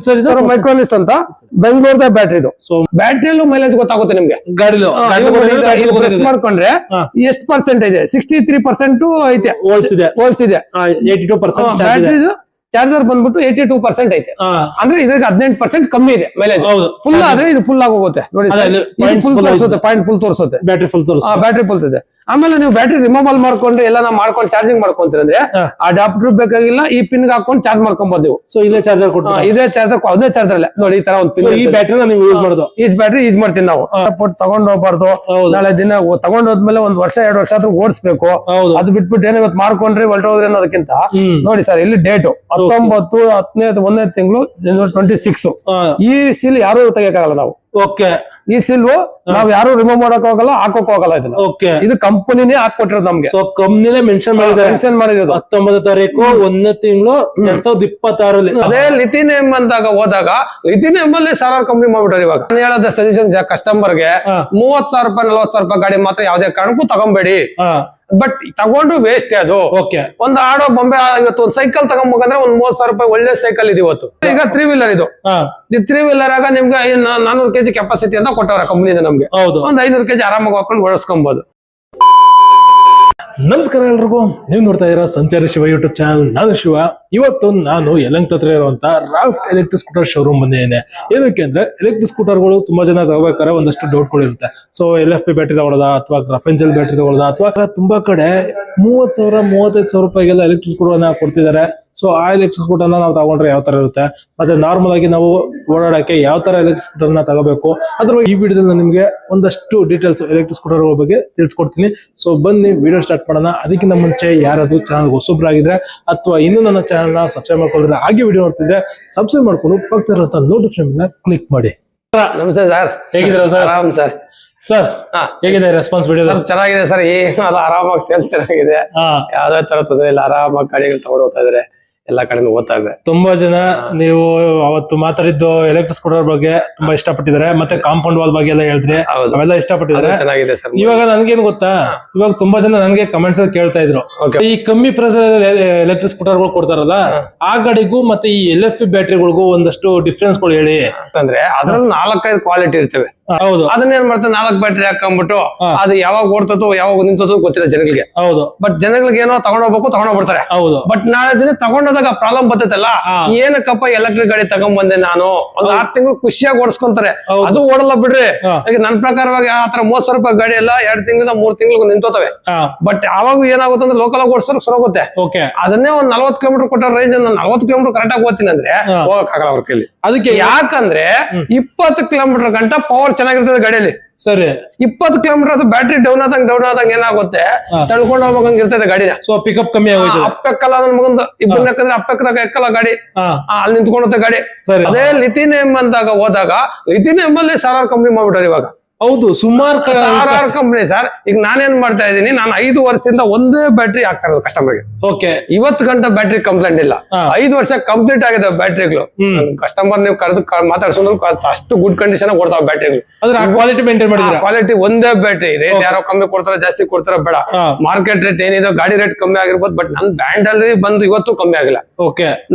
Sir ಮೈಕ್ರೋನಿಸ್ ಅಂತ ಬೆಂಗಳೂರದ battery ಇದು. So ಬ್ಯಾಟ್ರಿಯಲ್ಲೂ mileage ಗೊತ್ತಾಗುತ್ತೆ ನಿಮ್ಗೆ. ಗಾಡಿಲು ಪ್ರೆಸ್ ಮಾಡ್ಕೊಂಡ್ರೆ ಎಷ್ಟು ಪರ್ಸೆಂಟೇಜ್ 63% ಐತೆ. ವೋಲ್ಟ್ಸ್ ಇದೆ. 82% ಬ್ಯಾಟ್ರಿ ಚಾರ್ಜರ್ ಬಂದ್ಬಿಟ್ಟು 82% ಐತೆ. ಅಂದ್ರೆ ಇದ್ರಿಗೆ 18% ಕಮ್ಮಿ ಇದೆ ಮೈಲೇಜ್. ಫುಲ್ ಆದ್ರೆ ಇದು ಫುಲ್ ಆಗಿ ಹೋಗುತ್ತೆ ನೋಡಿ. ಪಾಯಿಂಟ್ ಫುಲ್ ತೋರಿಸುತ್ತೆ. ಬ್ಯಾಟ್ರಿ ಫುಲ್ ಇದೆ. ಆಮೇಲೆ ನೀವು ಬ್ಯಾಟ್ರಿ ರಿಮೂವಲ್ ಮಾಡ್ಕೊಂಡ್ರೆ ಎಲ್ಲ ಮಾಡ್ಕೊಂಡು ಚಾರ್ಜಿಂಗ್ ಮಾಡ್ಕೊಂತೀರ ಅಂದ್ರೆ ಅಡಾಪ್ಟರ್ ಬೇಕಾಗಿಲ್ಲ. ಈ ಪಿನ್ ಹಾಕೊಂಡು ಚಾರ್ಜ್ ಮಾಡ್ಕೊಬಹುದು ನೀವು. ಸೊ ಇದೇ ಚಾರ್ಜರ್ ಇದೇ ಚಾರ್ಜರ್ ಅದೇ ಚಾರ್ಜರ್ ಅಲ್ಲ ನೋಡಿ. ಈ ತರ ಒಂದು ಪಿನ್. ಈ ಬ್ಯಾಟ್ರಿ ನೀವು ಯೂಸ್ ಮಾಡೋದು. ಈ ಬ್ಯಾಟ್ರಿ ಯೂಸ್ ಮಾಡ್ತೀವಿ ನಾವು. ತಗೊಂಡ್ ಹೋಗ್ಬಾರ್ದು. ನಾಳೆ ದಿನ ತಗೊಂಡ್ ಹೋದ್ಮೇಲೆ 1 ವರ್ಷ 2 ವರ್ಷ ಆದ್ರೂ ಓಡಿಸ್ಬೇಕು. ಅದು ಬಿಟ್ಬಿಟ್ಟು ಏನೋ ಇವತ್ತು ಮಾಡ್ಕೊಂಡ್ರೆ ಹೊರಟೋದ್ರಿ ಅನ್ನೋದಕ್ಕಿಂತ ನೋಡಿ ಸರ್ ಇಲ್ಲಿ ಡೇಟು 19/10/1 ತಿಂಗಳು 26. ಈ ಸೀಲ್ ಯಾರು ತೆಗಿಯಕ್ಕಾಗಲ್ಲ ನಾವು. ಓಕೆ. ಈ ಸಿಲ್ವು ನಾವ್ ಯಾರು ರಿಮೂವ್ ಮಾಡಕ್ ಹೋಗಲ್ಲ, ಹಾಕೋಕ್ ಹೋಗಲ್ಲ ಇದನ್ನ. ಓಕೆ. ಇದು ಕಂಪನಿನೇ ಹಾಕೊಟ್ಟಿರೋದು ನಮ್ಗೆ. ಸೊ ಕಂಪನಿನೇ ಮೆನ್ಷನ್ ಮಾಡಿರೋದು 19 ತಾರೀಕು 1 ತಿಂಗಳು 2026. ಅದೇ ಲಿಥಿನಿಯಂ ಅಂದಾಗ ಹೋದಾಗ ಲಿಥಿನಿಯಂ ಅಲ್ಲಿ ಸಾಲಾರ್ ಕಂಪನಿ ಮಾಡ್ಬಿಟ್ಟಾರೆ ಇವಾಗ. ನಾನು ಹೇಳೋದ ಸಜೆಷನ್ ಕಸ್ಟಮರ್ಗೆ 30,000 ರೂಪಾಯಿ 40,000 ರೂಪಾಯಿ ಗಾಡಿ ಮಾತ್ರ ಯಾವ್ದೇ ಕಾರಣಕ್ಕೂ ತಗೊಂಬೇಡಿ. ಬಟ್ ತಗೊಂಡು ವೇಸ್ಟ್ ಅದು. ಒಂದು ಆಡೋ ಬೊಂಬೆ ಇವತ್ತು ಒಂದು ಸೈಕಲ್ ತಗೊಂಡ್ಬೇಕಂದ್ರೆ 30,000 ರೂಪಾಯಿ ಒಳ್ಳೆ ಸೈಕಲ್ ಇದೆ ಇವತ್ತು. ಈಗ 3 ವೀಲರ್ ಇದು 3 ವೀಲರ್ ಆಗ ನಿಮ್ಗೆ 400 kg ಕೆಪಾಸಿಟಿ ಅಂತ ಕೊಟ್ಟವ್ರ ಕಂಪನಿಯಿಂದ ನಮ್ಗೆ. ಒಂದು 500 kg ಆರಾಮಾಗಿ ಹಾಕೊಂಡು ಓಡಿಸ್ಕೊಬಹುದು. ನಮಸ್ಕಾರ ಎಲ್ರಿಗೂ, ನೀವು ನೋಡ್ತಾ ಇದ್ದೀರಾ ಸಂಚಾರಿ ಶಿವ ಯೂಟ್ಯೂಬ್ ಚಾನಲ್. ನಾನು ಶಿವ. ಇವತ್ತು ನಾನು ಯಲಹಂಕ ಹತ್ರ ಇರುವಂತ ರಾಫ್ಟ್ ಎಲೆಕ್ಟ್ರಿಕ್ ಸ್ಕೂಟರ್ ಶೋರೂಮ್ ಬಂದಿದ್ದೇನೆ. ಏನಕ್ಕೆ ಅಂದ್ರೆ ಎಲೆಕ್ಟ್ರಿಕ್ ಸ್ಕೂಟರ್ಗಳು ತುಂಬಾ ಜನ ತಗೋಬೇಕಾದ್ರೆ ಒಂದಷ್ಟು ಡೌಟ್ಗಳು ಇರುತ್ತೆ. ಸೊ LFP ಬ್ಯಾಟ್ರಿ ತಗೊಳ್ಳೋದಾ ಅಥವಾ ಗ್ರಾಫೆಂಜಲ್ ಬ್ಯಾಟ್ರಿ ತಗೊಳ್ಳೋದಾ, ಅಥವಾ ತುಂಬಾ ಕಡೆ 30,000 35,000 ರೂಪಾಯಿಗೆಲ್ಲ ಎಲೆಕ್ಟ್ರಿಕ್ ಸ್ಕೂಟರ್ ಕೊಡ್ತಿದ್ದಾರೆ. ಸೊ ಆ ಎಲೆಕ್ಟ್ರಿಕ್ ಸ್ಕೂಟರ್ ನಾವು ತಗೊಂಡ್ರೆ ಯಾವ ತರ ಇರುತ್ತೆ, ಮತ್ತೆ ನಾರ್ಮಲ್ ಆಗಿ ನಾವು ಓಡಾಡಕ್ಕೆ ಯಾವ ತರ ಎಲೆಕ್ಟ್ರಿಕ್ ಸ್ಕೂಟರ್ ತಗೋಬೇಕು, ಅದ್ರ ಈ ವಿಡಿಯೋದಲ್ಲಿ ನಿಮ್ಗೆ ಒಂದಷ್ಟು ಡೀಟೇಲ್ಸ್ ಎಲೆಕ್ಟ್ರಿಕ್ ಸ್ಕೂಟರ್ ಬಗ್ಗೆ ತಿಳಿಸ್ಕೊಡ್ತೀನಿ. ಸೊ ಬನ್ನಿ ವಿಡಿಯೋ ಸ್ಟಾರ್ಟ್ ಮಾಡೋಣ. ಅದಕ್ಕಿಂತ ಮುಂಚೆ ಯಾರಾದ್ರೂ ಚಾನಲ್ ಹೊಸಬ್ರಾಗಿದ್ರೆ ಅಥವಾ ಇನ್ನು ನನ್ನ ಚಾನಲ್ ನ ಸಬ್ಸ್ಕ್ರೈಬ್ ಮಾಡ್ಕೊಂಡ್ರೆ, ಹಾಗೆ ವಿಡಿಯೋ ನೋಡ್ತಿದ್ರೆ ಸಬ್ಸ್ಕ್ರೈಬ್ ಮಾಡ್ಕೊಂಡು ಪಕ್ಕದ ನೋಟಿಫಿಕೇಶನ್ ಕ್ಲಿಕ್ ಮಾಡಿ. ನಮಸ್ತೆ ಸರ್, ಹೇಗಿದ್ದೀರಾ ಸರ್? ಆರಾಮ್ ಸರ್. ಸರ್ ಹೇಗಿದೆ ರೆಸ್ಪಾನ್ಸ್ ವಿಡಿಯೋ? ಚೆನ್ನಾಗಿದೆ ಸರ್. ಆರಾಮಾಗಿ ಸೇಲ್ ಚೆನ್ನಾಗಿದೆ. ಯಾವ್ದೇ ತರ ತೊಂದರೆ ಇಲ್ಲ. ಆರಾಮಾಗಿ ಗಾಡಿಗಳು ತಗೊಂಡು ಹೋಗ್ತಾ ಇದಾರೆ. ಎಲ್ಲಾ ಕಡೆ ಓದ್ತಾ ಇದೆ. ತುಂಬಾ ಜನ ನೀವು ಅವತ್ತು ಮಾತಾಡಿದ್ದು ಎಲೆಕ್ಟ್ರಿಕ್ ಸ್ಕೂಟರ್ ಬಗ್ಗೆ ತುಂಬಾ ಇಷ್ಟಪಟ್ಟಿದ್ದಾರೆ, ಮತ್ತೆ ಕಾಂಪೌಂಡ್ ವಾಲ್ ಬಗ್ಗೆ ಎಲ್ಲ ಹೇಳಿದ್ರಿ, ಅವೆಲ್ಲ ಇಷ್ಟಪಟ್ಟಿದ್ದಾರೆ. ಚೆನ್ನಾಗಿದೆ ಸರ್. ಇವಾಗ ನನ್ಗೇನ್ ಗೊತ್ತಾ, ಇವಾಗ ತುಂಬಾ ಜನ ನನಗೆ ಕಮೆಂಟ್ಸ್ ಅಲ್ಲಿ ಕೇಳ್ತಾ ಇದ್ರು, ಈ ಕಮ್ಮಿ ಪ್ರೈಸ್ ಎಲೆಕ್ಟ್ರಿಕ್ ಸ್ಕೂಟರ್ ಗಳು ಕೊಡ್ತಾರಲ್ಲ ಆ ಗಾಡಿಗೂ ಮತ್ತೆ ಈ LFP ಬ್ಯಾಟ್ರಿಗಳಿಗೂ ಒಂದಷ್ಟು ಡಿಫ್ರೆನ್ಸ್ ಗಳು ಹೇಳಿ. ಅಂದ್ರೆ ಅದ್ರಲ್ಲಿ 4-5 ಕ್ವಾಲಿಟಿ ಇರ್ತವೆ. ಹೌದು. ಅದನ್ನೇನ್ ಮಾಡ್ತಾರೆ, 4 ಬ್ಯಾಟ್ರಿ ಹಾಕೊಂಡ್ಬಿಟ್ಟು ಅದು ಯಾವಾಗ ಓಡ್ತೋ ಯಾವಾಗ ನಿಂತೋ ಗೊತ್ತಿಲ್ಲ ಜನಗಳಿಗೆ. ಹೌದು. ಬಟ್ ಜನಗಳಿಗೆ ಏನೋ ತಗೊಂಡೋಗ್ಬೇಕು, ತಗೊಂಡೋಗ್ಬಿಡ್ತಾರೆ. ಹೌದು. ಬಟ್ ನಾಳೆ ದಿನ ತಗೊಂಡೋದಾಗ ಪ್ರಾಬ್ಲಮ್ ಬರ್ತೈತಲ್ಲ, ಏನಕ್ಕಪ್ಪ ಎಲೆಕ್ಟ್ರಿಕ್ ಗಾಡಿ ತಗೊಂಡ್ಬಂದೆ ನಾನು, ಒಂದ್ 6 ತಿಂಗಳು ಖುಷಿಯಾಗಿ ಓಡಿಸ್ಕೊಂತಾರೆ. ಅದು ಓಡಲ್ಲ ಬಿಡ್ರಿ. ಈಗ ನನ್ ಪ್ರಕಾರವಾಗಿ ಆತರ 30,000 ರೂಪಾಯಿ ಗಾಡಿ ಎಲ್ಲ 2 ತಿಂಗಳಿಂದ 3 ತಿಂಗಳು ನಿಂತೋತವೆ. ಬಟ್ ಅವಾಗ ಏನಾಗುತ್ತೆ ಅಂದ್ರೆ ಲೋಕಲ್ ಆಗಿ ಓಡಿಸೋಕೆ ಸರೋಗುತ್ತೆ. ಅದನ್ನೇ ಒಂದ್ 40 ಕಿಲೋಮೀಟರ್ ಕೊಟ್ಟ ರೇಂಜ್ 40 ಕಿಲೋಮೀಟರ್ ಕರೆಕ್ಟ್ ಆಗಿ ಓದ್ತೀನಿ ಅಂದ್ರೆ ಹೋಗಕ್ ಆಗಲ್ಲ ಅವ್ರ ಕೈಲಿ. ಅದಕ್ಕೆ ಯಾಕಂದ್ರೆ 20 ಕಿಲೋಮೀಟರ್ ಗಂಟ ಪವರ್ ಚೆನ್ನಾಗಿರ್ತದೆ ಗಾಡಿಯಲ್ಲಿ. ಸರಿ. 20 ಕಿಲೋಮೀಟರ್ ಅದು ಬ್ಯಾಟ್ರಿ ಡೌನ್ ಆದಂಗ ಏನಾಗುತ್ತೆ, ತಳ್ಕೊಂಡು ಹೋಗ್ಬೇಕಂಗ ಇರ್ತದೆ ಗಾಡಿನ. ಸೊ ಪಿಕಪ್ ಕಮ್ಮಿ ಆಗುತ್ತೆ. ಅಪ್ಪೆಕ್ಕಲ್ಲ ನನ್ ಮಗಂದು ಇಬ್ಬರು ಯಾಕಂದ್ರೆ ಅಪ್ಪೆಕ್ಕದಾಗ ಎಕ್ಕಲ್ಲ ಗಾಡಿ, ಅಲ್ಲಿ ನಿಂತ್ಕೊಂಡುತ್ತೆ ಗಾಡಿ. ಅದೇ ಲಿಥಿನಿಯಂ ಅಂದಾಗ ಹೋದಾಗ ಲಿಥಿನಿಯಂ ಅಲ್ಲಿ ಸಾಲಾರ್ ಕಂಪನಿ ಮಾಡ್ಬಿಟ್ಟಾರೆ ಇವಾಗ. ಹೌದು, ಸುಮಾರು ಸಾಲಾರ್ ಕಂಪನಿ ಸರ್. ಈಗ ನಾನೇನ್ ಮಾಡ್ತಾ ಇದ್ದೀನಿ, ನಾನು 5 ವರ್ಷದಿಂದ ಒಂದೇ ಬ್ಯಾಟ್ರಿ ಹಾಕ್ತಾ ಇರೋದು ಕಸ್ಟಮರ್ಗೆ. ಇವತ್ತು ಗಂಟೆ ಬ್ಯಾಟ್ರಿ ಕಂಪ್ಲೇಂಟ್ ಇಲ್ಲ. 5 ವರ್ಷ ಕಂಪ್ಲೀಟ್ ಆಗಿದೆ ಬ್ಯಾಟ್ರಿಗಳು. ಕಸ್ಟಮರ್ ನೀವು ಕರೆದು ಮಾತಾಡ್ಸೋದು ಅಷ್ಟು ಗುಡ್ ಕಂಡೀಷನ್ ಕೊಡ್ತಾವ ಬ್ಯಾಟ್ರಿಗಳು. ಕ್ವಾಲಿಟಿ ಮೇಂಟೈನ್ ಮಾಡಿದ್ರೆ ಕ್ವಾಲಿಟಿ ಒಂದೇ ಬ್ಯಾಟ್ರಿ. ರೇಟ್ ಯಾರೋ ಕಮ್ಮಿ ಕೊಡ್ತಾರ ಜಾಸ್ತಿ ಕೊಡ್ತಾರ ಬೇಡ. ಮಾರ್ಕೆಟ್ ರೇಟ್ ಏನಿದೆ ಗಾಡಿ ರೇಟ್ ಕಮ್ಮಿ ಆಗಿರ್ಬೋದು, ಬಟ್ ನನ್ ಬ್ಯಾಂಡ್ ಅಲ್ಲಿ ಬಂದು ಇವತ್ತು ಕಮ್ಮಿ ಆಗಿಲ್ಲ.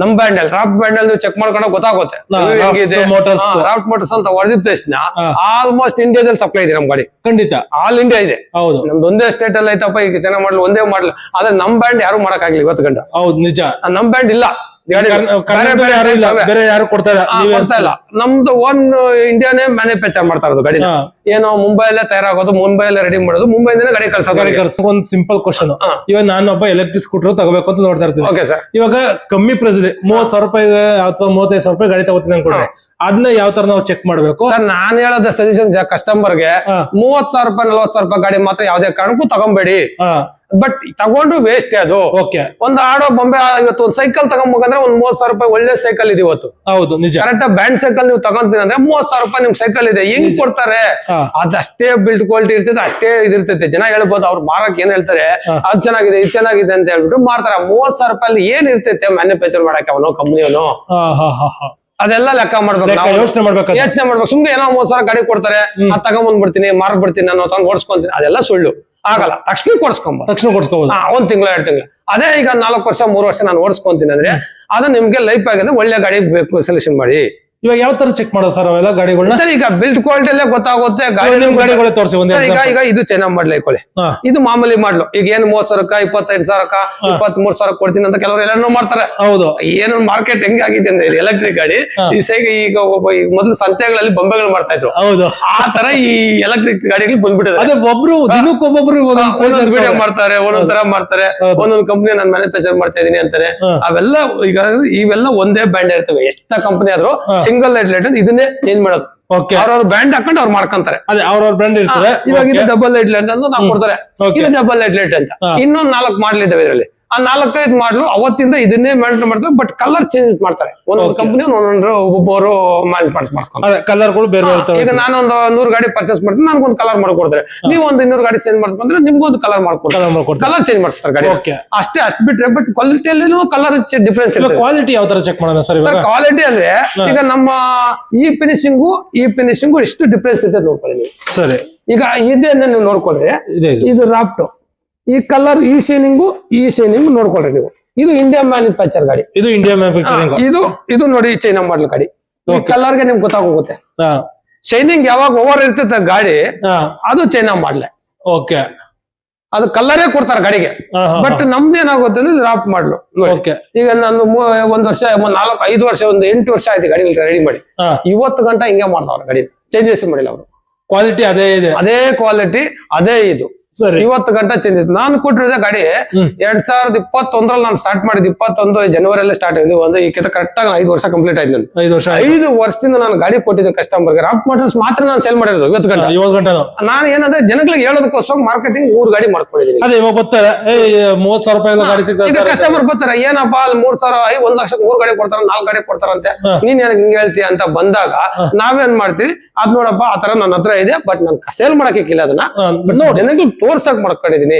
ನಮ್ ಬ್ಯಾಂಡ್ ಅಲ್ಲಿ ರಾಫ್ಟ್ ಬ್ಯಾಂಡ್ ಅಲ್ಲಿ ನೀವು ಚೆಕ್ ಮಾಡ್ಕೊಂಡಾಗ ಗೊತ್ತಾಗುತ್ತೆ. ರಾಫ್ಟ್ ಮೋಟರ್ಸ್ ಅಂತ ಹೊಡೆದಿದ ತಕ್ಷಣ ಆಲ್ಮೋಸ್ಟ್ ಇಂಡಿಯಾದಲ್ಲಿ ಸಪ್ಲೈ ಇದೆ ನಮ್ ಗಾಡಿ. ಖಂಡಿತ ಆಲ್ ಇಂಡಿಯಾ ಇದೆ. ಹೌದು. ನಮ್ದು ಒಂದೇ ಸ್ಟೇಟ್ ಅಲ್ಲಿ ಐತಪ್ಪ ಈಗ ಚೆನ್ನಾಗಿ ಮಾಡಲು ಒಂದೇ ಮಾಡಲು. ಆದ್ರೆ ನಮ್ ಬ್ಯಾಂಡ್ ಯಾರು ಮಾಡಕ್ ಆಗ್ಲಿ ಇವತ್ತು ಗಂಟ. ಹೌದು, ನಿಜ. ನಮ್ ಬ್ಯಾಂಡ್ ಇಲ್ಲ. ಬೇರೆ ಯಾರು ಕೊಡ್ತಾ ಇಲ್ಲ. ನಮ್ದು ಓನ್ ಇಂಡಿಯಾನೇ ಮ್ಯಾನುಫ್ಯಾಕ್ಚರ್ ಮಾಡ್ತಾ ಇರೋದು ಗಾಡಿ. ಏನೋ ಮುಂಬೈಲೇ ತಯಾರಾಗೋದು, ಮುಂಬೈಲೇ ರೆಡಿ ಮಾಡೋದು, ಮುಂಬೈನೇ ಗಾಡಿ ಕಳ್ಸೋದು. ಒಂದು ಸಿಂಪಲ್ ಕ್ವಶನ್, ಇವಾಗ ನಾನು ಒಬ್ಬ ಎಲೆಕ್ಟ್ರಿಕ್ ಸ್ಕೂಟರ್ ತಗೋಬೇಕು ಅಂತ ನೋಡ್ತಾ ಇರ್ತೀನಿ. Okay sir. ಇವಾಗ ಕಮ್ಮಿ ಪ್ರೈಸ್ 30,000 ರೂಪಾಯಿ ಅಥವಾ 35,000 ರೂಪಾಯಿ ಗಾಡಿ ತಗೋತೀನಿ ಅನ್ಕೊಂಡ್ರೆ ಅದನ್ನ ಯಾವ ತರ ನಾವು ಚೆಕ್ ಮಾಡ್ಬೇಕು? ಸರ್ ನಾನ್ ಹೇಳೋದ ಸಜೆಷನ್ ಕಸ್ಟಮರ್ಗೆ 30,000 ರೂಪಾಯಿ 40,000 ರೂಪಾಯಿ ಗಾಡಿ ಮಾತ್ರ ಯಾವ್ದೇ ಕಾರಣಕ್ಕೂ ತಗೊಂಬೇಡಿ. ಬಟ್ ತಗೊಂಡು ವೇಸ್ಟ್ ಅದು. ಒಂದು ಆಡೋ ಬೊಂಬೆ ಇವತ್ತು ಒಂದು ಸೈಕಲ್ ತಗೊಂಡ್ಬೇಕಂದ್ರೆ 30,000 ರೂಪಾಯಿ ಒಳ್ಳೆ ಸೈಕಲ್ ಇದೆ ಇವತ್ತು. ಹೌದು, ನಿಜ. ಕರೆಕ್ಟ್ ಬ್ಯಾಂಡ್ ಸೈಕಲ್ ನೀವು ತಗೊಂತೀನಿ ಅಂದ್ರೆ 30,000 ರೂಪಾಯಿ ನಿಮ್ ಸೈಕಲ್ ಇದೆ. ಹೆಂಗ್ ಕೊಡ್ತಾರೆ? ಅದಷ್ಟೇ ಬಿಲ್ಡ್ ಕ್ವಾಲಿಟಿ ಇರ್ತೈತೆ, ಅಷ್ಟೇ ಇದಿರ್ತೈತೆ. ಜನ ಹೇಳ್ಬೋದು ಅವ್ರು ಮಾರಕ್ ಏನ್ ಹೇಳ್ತಾರೆ, ಅದ್ ಚೆನ್ನಾಗಿದೆ ಇದು ಚೆನ್ನಾಗಿದೆ ಅಂತ ಹೇಳ್ಬಿಟ್ಟು ಮಾರ್ತಾರೆ. 30,000 ರೂಪಾಯಿ ಏನ್ ಇರ್ತೈತೆ ಮ್ಯಾನುಫ್ಯಾಕ್ಚರ್ ಮಾಡಕ್ಕೆ ಅವನು ಕಂಪ್ನಿಯವನು? ಅದೆಲ್ಲ ಲೆಕ್ಕ ಮಾಡ್ಬೇಕು, ಯೋಚನೆ ಮಾಡ್ಬೇಕು. ಸುಮ್ನೆ ಏನೋ 30,000 ಗಾಡಿ ಕೊಡ್ತಾರೆ, ಅದ್ ತಗೊಂಡ್ಬಂದ್ಬಿಡ್ತೀನಿ ಮಾರ್ಬಿಡ್ತೀನಿ ನಾನು ತಗೊಂಡ್ ಓಡಿಸ್ಕೊಂತೀನಿ, ಅದೆಲ್ಲ ಸುಳ್ಳು. ಆಗಲ್ಲ. ತಕ್ಷಣ ಕೊಡ್ಸ್ಕೊಬಹುದು. 1 ತಿಂಗಳು 2 ತಿಂಗಳು. ಅದೇ ಈಗ 4 ವರ್ಷ 3 ವರ್ಷ ನಾನು ಓಡಿಸ್ಕೊಂತೀನಿ ಅಂದ್ರೆ ಅದು ನಿಮ್ಗೆ ಲೈಫ್ ಆಗಿದೆ, ಒಳ್ಳೆ ಗಾಡಿ ಬೇಕು ಸೆಲೆಕ್ಷನ್ ಮಾಡಿ. ಇವಾಗ ಯಾವ ತರ ಚೆಕ್ ಮಾಡೋದು ಸರ್ ಅವೆಲ್ಲ ಗಾಡಿಗಳನ್ನ? ಸರ್ ಈಗ ಬಿಲ್ಡ್ ಕ್ವಾಲಿಟಿ ಅಲ್ಲೇ ಗೊತ್ತಾಗುತ್ತೆ. ಗಾಡಿಗಳೇ ತೋರಿಸಿ ಒಂದು. ಈಗ ಇದು ಚೈನಾ ಮಾಡ್ಲ್ ಐಕೊಳ್ಳಿ, ಇದು ಮಾಮೂಲಿ ಮಾಡ್ಲು. ಈಗ ಏನು 30,000 25,000 23,000 ಕೊಡ್ತೀನಿ ಅಂತ ಕೆಲವರು ಎಲ್ಲಾನು ಮಾಡ್ತಾರೆ. ಹೌದು, ಏನು ಮಾರ್ಕೆಟ್ ಹೆಂಗ್ ಆಗಿದೆ ಅಂದ್ರೆ ಎಲೆಕ್ಟ್ರಿಕ್ ಗಾಡಿ ಈಗ ಮೊದಲು ಸಂತೆಗಳಲ್ಲಿ ಬೊಂಬೆಗಳು ಮಾಡ್ತಾ ಇದ್ರು. ಹೌದು, ಆ ತರ ಈ ಎಲೆಕ್ಟ್ರಿಕ್ ಗಾಡಿಗಳು ಬಂದ್ಬಿಟ್ಟಿದೆ. ಅದೇ ಒಬ್ರು ದಿನಕ್ಕೊಬ್ಬೊಬ್ರು ಒಂದೊಂದು ವಿಡಿಯೋ ಮಾಡ್ತಾರೆ, ಒಂದೊಂದ್ ತರ ಮಾಡ್ತಾರೆ, ಒಂದೊಂದು ಕಂಪನಿ ನಾನು ಮ್ಯಾನುಫ್ಯಾಕ್ಚರ್ ಮಾಡ್ತಾ ಇದೀನಿ ಅಂತಾರೆ. ಅವೆಲ್ಲ ಈಗ ಇವೆಲ್ಲ ಒಂದೇ ಬ್ರ್ಯಾಂಡ್ ಇರ್ತವೆ. ಎಷ್ಟ ಕಂಪನಿ ಆದ್ರೂ ಸಿಂಗಲ್ ಲೈಟ್ ಇದನ್ನೇ ಚೇಂಜ್ ಮಾಡೋದು. ಅವ್ರವ್ರ ಬ್ರ್ಯಾಂಡ್ ಹಾಕೊಂಡು ಅವ್ರು ಮಾಡ್ಕೊಂತಾರೆ. ಅದೇ ಅವ್ರವ್ರ ಬ್ರ್ಯಾಂಡ್ ಇರ್ತದೆ. ಇವಾಗ ಇದು ಡಬಲ್ ಲೈಟ್ ಅಂತ ನಾವು ಕೊಡ್ತಾರೆ, ಇದು ಡಬಲ್ ಲೈಟ್ ಅಂತ. ಇನ್ನೊಂದ್ 4 ಮಾಡ್ಲ್ ಇದಾವೆ ಇದರಲ್ಲಿ. ಆ 4-5 ಮಾಡ್ಲು ಅವತ್ತಿಂದ ಇದನ್ನೇ ಮೇಂಟೈನ್ ಮಾಡ್ತಾರೆ, ಬಟ್ ಕಲರ್ ಚೇಂಜ್ ಮಾಡ್ತಾರೆ. ಒಂದೊಂದು ಕಂಪನಿ ಒಬ್ಬೊಬ್ಬರು ಮಾಡಿಸ್ಕೊಂತಾರೆ. ಕಲರ್ಗಳು ಬೇರೆ ಇರ್ತವೆ. ಈಗ ನಾನೊಂದು 100 ಗಾಡಿ ಪರ್ಚೇಸ್ ಮಾಡ್ತೀನಿ, ನನ್ಗೊಂದು ಕಲರ್ ಮಾಡ್ಕೊಡ್ತಾರೆ. ನೀವು ಒಂದು 200 ಗಾಡಿ ಚೇಂಜ್ ಮಾಡ್ಕೊಂಡ್ರೆ ನಿಮ್ಗೊಂದು ಕಲರ್ ಮಾಡ್ಕೊಡ್ತಾರೆ. ಕಲರ್ ಚೇಂಜ್ ಮಾಡ್ತಾರೆ ಗಾಡಿ ಅಷ್ಟೇ. ಅಷ್ಟು ಬಿಟ್ರೆ ಬಟ್ ಕ್ವಾಲಿಟಿಯಲ್ಲಿ ಕಲರ್ ಡಿಫ್ರೆನ್ಸ್ ಇರುತ್ತೆ. ಕ್ವಾಲಿಟಿ ಯಾವ ತರ ಚೆಕ್ ಮಾಡೋಣ ಸರ್? ಕ್ವಾಲಿಟಿ ಅಂದ್ರೆ ಈಗ ನಮ್ಮ ಈ ಫಿನಿಶಿಂಗು ಎಷ್ಟು ಡಿಫ್ರೆನ್ಸ್ ಇದೆ ನೋಡ್ಕೊಳ್ಳಿ ನೀವು. ಸರಿ, ಈಗ ಇದನ್ನ ನೀವು ನೋಡ್ಕೊಂಡ್ರೆ ಇದು ರಾಫ್ಟ್, ಈ ಕಲರ್, ಈ ಶೈನಿಂಗ್ ನೋಡ್ಕೊಳ್ರಿ ನೀವು. ಇದು ಇಂಡಿಯಾ ಮ್ಯಾನುಫ್ಯಾಕ್ಚರ್ ಗಾಡಿ. ಇದು ಇಂಡಿಯಾ ಮ್ಯಾನುಫ್ಯಾಕ್ಚರಿಂಗ್. ಇದು ನೋಡಿ ಚೈನಾ ಮಾಡಲ್ ಗಾಡಿ. ಈ ಕಲರ್ಗೆ ನಿಮ್ಗೆ ಗೊತ್ತಾಗೋಗುತ್ತೆ. ಶೈನಿಂಗ್ ಯಾವಾಗ ಓವರ್ ಇರ್ತೈತೆ ಗಾಡಿ, ಅದು ಚೈನಾ ಮಾಡಲೆ. ಓಕೆ, ಅದು ಕಲರೇ ಕೊಡ್ತಾರೆ ಗಾಡಿಗೆ. ಬಟ್ ನಮ್ದು ಏನಾಗುತ್ತೆ ಅಂದ್ರೆ ರಾಫ್ಟ್ ಮಾಡ್ಲು. ಈಗ ನಾನು 1 ವರ್ಷ 4-5 ವರ್ಷ 8 ವರ್ಷ ಆಯ್ತು ಗಾಡಿ ರೆಡಿ ಮಾಡಿ. ಇವತ್ತು ಗಂಟ ಹಿಂಗೆ ಮಾಡ್ತಾವ್ರ ಗಾಡಿ, ಚೇಂಜಸ್ ಮಾಡಿಲ್ಲ ಅವರು. ಕ್ವಾಲಿಟಿ ಅದೇ ಇದೆ, ಅದೇ ಕ್ವಾಲಿಟಿ, ಅದೇ ಇದು. ಇವತ್ತು ಗಂಟ ಚೇಂಜ್ ಇತ್ತು. ನಾನು ಕೊಟ್ಟಿರೋದೇ ಗಾಡಿ 2021 ನಾನು ಸ್ಟಾರ್ಟ್ ಮಾಡಿದ್ದು. 21 ಜನವರಿಯಲ್ಲೇ ಸ್ಟಾರ್ಟ್ ಆಗಿದೆ. ಕರೆಕ್ಟ್ ಆಗಿ 5 ವರ್ಷ ಕಂಪ್ಲೀಟ್ ಆಯ್ತು. 5 ವರ್ಷದಿಂದ ನಾನು ಗಾಡಿ ಕೊಟ್ಟಿದ್ದೆ ಕಸ್ಟಮರ್ಗೆ. ರಾಫ್ಟ್ ಮೋಟರ್ಸ್ ಮಾತ್ರ ನಾನು ಸೇಲ್ ಮಾಡಿರೋದು ಇವತ್ತು ಗಂಟೆ. ನಾನು ಏನಂದ್ರೆ ಜನಗಳಿಗೆ ಹೇಳೋದಕ್ಕೋಸ್ಕರ ಮಾರ್ಕೆಟಿಂಗ್ 3 ಗಾಡಿ ಮಾಡ್ಕೊಂಡಿದ್ದೀನಿ. ಅದೇ ಇವಾಗ ಬರ್ತಾರೆ 30,000 ರೂಪಾಯಿ ಗಾಡಿ ಸಿಗ್ತದೆ. ಈಗ ಕಸ್ಟಮರ್ ಬರ್ತಾರೆ, ಏನಪ್ಪಾ ಅಲ್ಲಿ 3,000 1 ಲಕ್ಷಕ್ಕೆ 3 ಗಾಡಿ ಕೊಡ್ತಾರ, 4 ಗಾಡಿ ಕೊಡ್ತಾರಂತೆ, ನೀನ್ ನನಗೆ ಹಿಂಗೆ ಹೇಳ್ತೀಯ ಅಂತ ಬಂದಾಗ ನಾವೇನ್ ಮಾಡ್ತೀವಿ, ಅದ್ ನೋಡಪ್ಪ ಆ ತರ ನನ್ನ ಹತ್ರ ಇದೆ, ಬಟ್ ನಾನು ಸೇಲ್ ಮಾಡಕ್ಕಿಲ್ಲ. ಅದನ್ನ ಜನಗಳಿಗೆ ತೋರ್ಸಕ್ ಮಾಡ್ಕೊಂಡಿದೀನಿ.